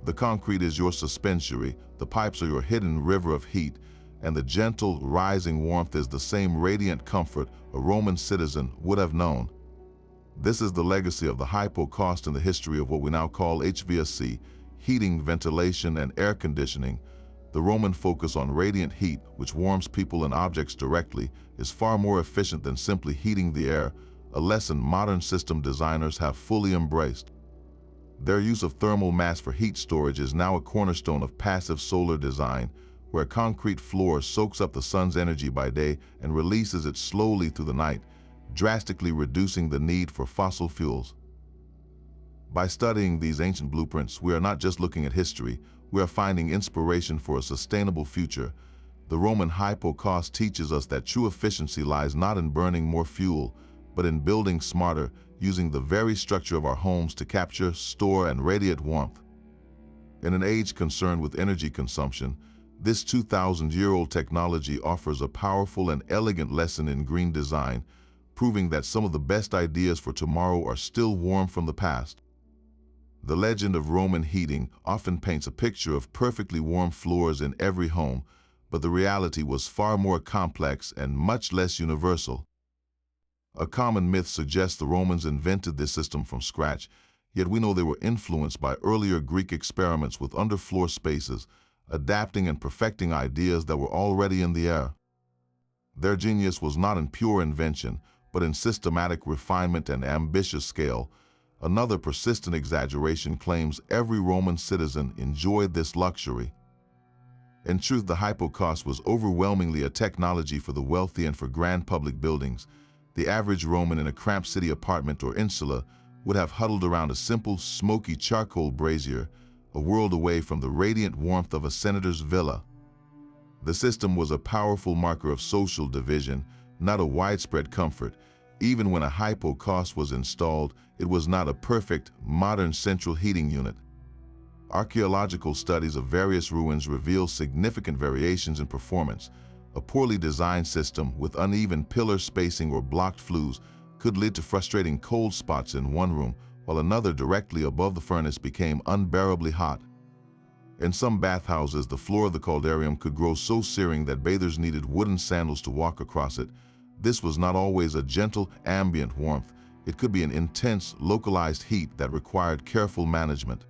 The concrete is your suspensory, the pipes are your hidden river of heat, and the gentle, rising warmth is the same radiant comfort a Roman citizen would have known. This is the legacy of the hypocaust in the history of what we now call HVAC, heating, ventilation, and air conditioning. The Roman focus on radiant heat, which warms people and objects directly, is far more efficient than simply heating the air, a lesson modern system designers have fully embraced. Their use of thermal mass for heat storage is now a cornerstone of passive solar design, where concrete floor soaks up the sun's energy by day and releases it slowly through the night, drastically reducing the need for fossil fuels. By studying these ancient blueprints, we are not just looking at history, we are finding inspiration for a sustainable future. The Roman hypocaust teaches us that true efficiency lies not in burning more fuel, but in building smarter, using the very structure of our homes to capture, store, and radiate warmth. In an age concerned with energy consumption, this 2,000-year-old technology offers a powerful and elegant lesson in green design, proving that some of the best ideas for tomorrow are still warm from the past. The legend of Roman heating often paints a picture of perfectly warm floors in every home, but the reality was far more complex and much less universal. A common myth suggests the Romans invented this system from scratch, yet we know they were influenced by earlier Greek experiments with underfloor spaces, adapting and perfecting ideas that were already in the air. Their genius was not in pure invention, but in systematic refinement and ambitious scale. Another persistent exaggeration claims every Roman citizen enjoyed this luxury. In truth, the hypocaust was overwhelmingly a technology for the wealthy and for grand public buildings. The average Roman in a cramped city apartment or insula would have huddled around a simple, smoky charcoal brazier, a world away from the radiant warmth of a senator's villa. The system was a powerful marker of social division, not a widespread comfort. Even when a hypocaust was installed, it was not a perfect, modern central heating unit. Archaeological studies of various ruins reveal significant variations in performance. A poorly designed system with uneven pillar spacing or blocked flues could lead to frustrating cold spots in one room, while another directly above the furnace became unbearably hot. In some bathhouses, the floor of the caldarium could grow so searing that bathers needed wooden sandals to walk across it. This was not always a gentle, ambient warmth. It could be an intense, localized heat that required careful management.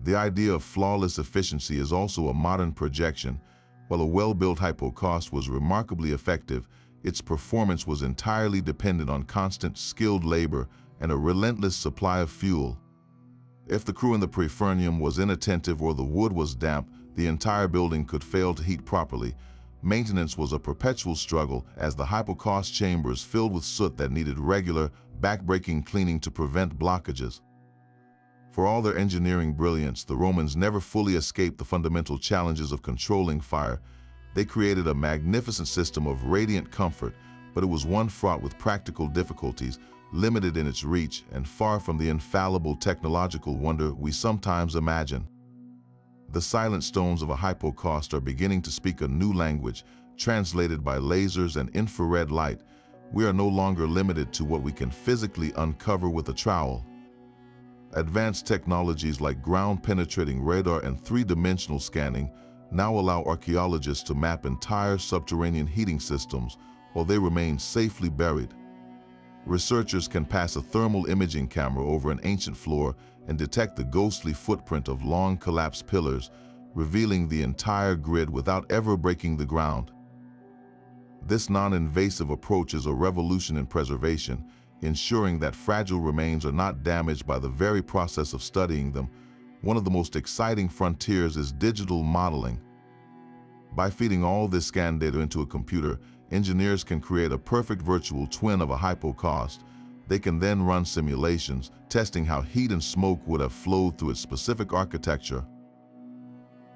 The idea of flawless efficiency is also a modern projection. While a well-built hypocaust was remarkably effective, its performance was entirely dependent on constant, skilled labor and a relentless supply of fuel. If the crew in the Prefernium was inattentive or the wood was damp, the entire building could fail to heat properly. Maintenance was a perpetual struggle, as the hypocaust chambers filled with soot that needed regular, back-breaking cleaning to prevent blockages. For all their engineering brilliance, the Romans never fully escaped the fundamental challenges of controlling fire. They created a magnificent system of radiant comfort, but it was one fraught with practical difficulties, limited in its reach, and far from the infallible technological wonder we sometimes imagine. The silent stones of a hypocaust are beginning to speak a new language, translated by lasers and infrared light. We are no longer limited to what we can physically uncover with a trowel. Advanced technologies like ground-penetrating radar and three-dimensional scanning now allow archaeologists to map entire subterranean heating systems while they remain safely buried. Researchers can pass a thermal imaging camera over an ancient floor and detect the ghostly footprint of long collapsed pillars, revealing the entire grid without ever breaking the ground. This non-invasive approach is a revolution in preservation, ensuring that fragile remains are not damaged by the very process of studying them. One of the most exciting frontiers is digital modeling. By feeding all this scan data into a computer, engineers can create a perfect virtual twin of a hypocaust. They can then run simulations, testing how heat and smoke would have flowed through its specific architecture.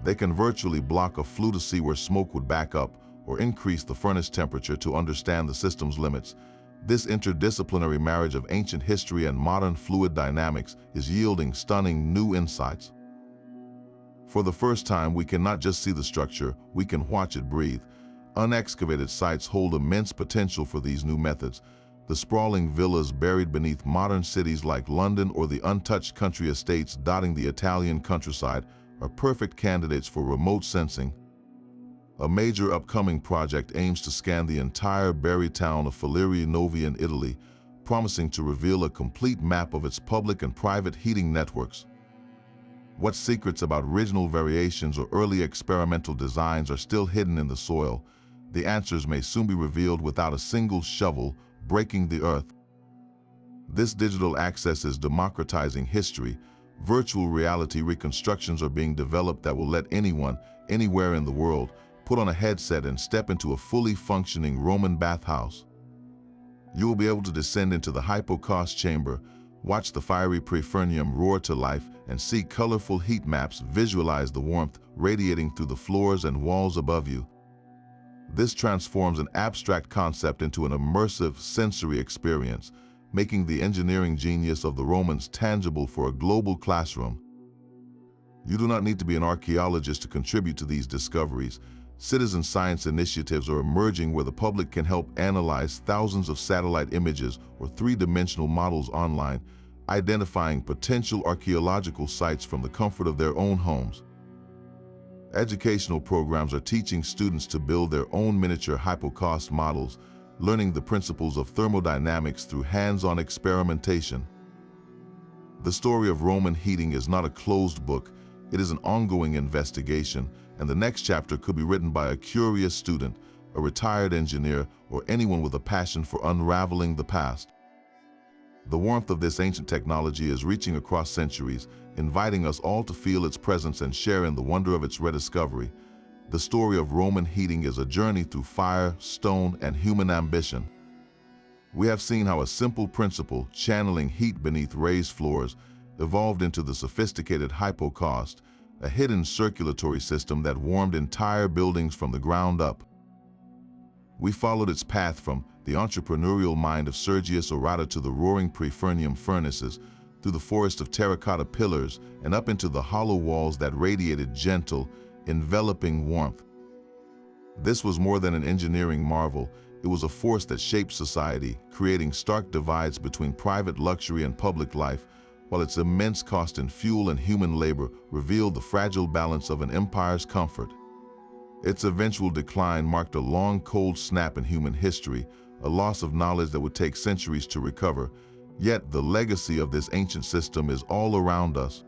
They can virtually block a flue to see where smoke would back up, or increase the furnace temperature to understand the system's limits. This interdisciplinary marriage of ancient history and modern fluid dynamics is yielding stunning new insights. For the first time, we can not just see the structure, we can watch it breathe. Unexcavated sites hold immense potential for these new methods. The sprawling villas buried beneath modern cities like London or the untouched country estates dotting the Italian countryside are perfect candidates for remote sensing. A major upcoming project aims to scan the entire buried town of Falieri Novi in Italy, promising to reveal a complete map of its public and private heating networks. What secrets about original variations or early experimental designs are still hidden in the soil? The answers may soon be revealed without a single shovel breaking the earth. This digital access is democratizing history. Virtual reality reconstructions are being developed that will let anyone, anywhere in the world, put on a headset and step into a fully functioning Roman bathhouse. You will be able to descend into the hypocaust chamber, watch the fiery perifernium roar to life, and see colorful heat maps visualize the warmth radiating through the floors and walls above you. This transforms an abstract concept into an immersive sensory experience, making the engineering genius of the Romans tangible for a global classroom. You do not need to be an archaeologist to contribute to these discoveries. Citizen science initiatives are emerging where the public can help analyze thousands of satellite images or three-dimensional models online, identifying potential archaeological sites from the comfort of their own homes. Educational programs are teaching students to build their own miniature hypocaust models, learning the principles of thermodynamics through hands-on experimentation. The story of Roman heating is not a closed book, it is an ongoing investigation, and the next chapter could be written by a curious student, a retired engineer, or anyone with a passion for unraveling the past. The warmth of this ancient technology is reaching across centuries, inviting us all to feel its presence and share in the wonder of its rediscovery. The story of Roman heating is a journey through fire, stone, and human ambition. We have seen how a simple principle, channeling heat beneath raised floors, evolved into the sophisticated hypocaust, a hidden circulatory system that warmed entire buildings from the ground up. We followed its path from the entrepreneurial mind of Sergius Orata to the roaring perifernium furnaces, through the forest of terracotta pillars, and up into the hollow walls that radiated gentle, enveloping warmth. This was more than an engineering marvel, it was a force that shaped society, creating stark divides between private luxury and public life, while its immense cost in fuel and human labor revealed the fragile balance of an empire's comfort. Its eventual decline marked a long, cold snap in human history, a loss of knowledge that would take centuries to recover, yet the legacy of this ancient system is all around us.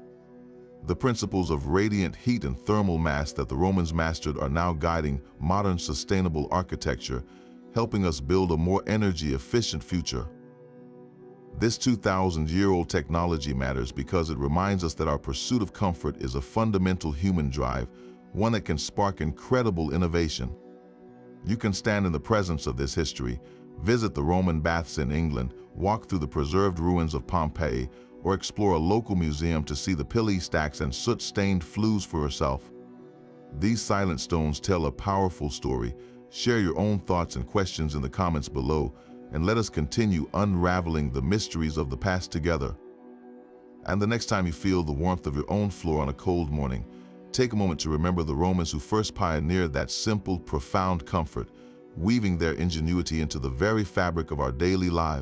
The principles of radiant heat and thermal mass that the Romans mastered are now guiding modern sustainable architecture, helping us build a more energy-efficient future. This 2,000-year-old technology matters because it reminds us that our pursuit of comfort is a fundamental human drive, one that can spark incredible innovation. You can stand in the presence of this history, visit the Roman baths in England, walk through the preserved ruins of Pompeii, or explore a local museum to see the pillar stacks and soot-stained flues for yourself. These silent stones tell a powerful story. Share your own thoughts and questions in the comments below, and let us continue unraveling the mysteries of the past together. And the next time you feel the warmth of your own floor on a cold morning, take a moment to remember the Romans who first pioneered that simple, profound comfort, weaving their ingenuity into the very fabric of our daily lives.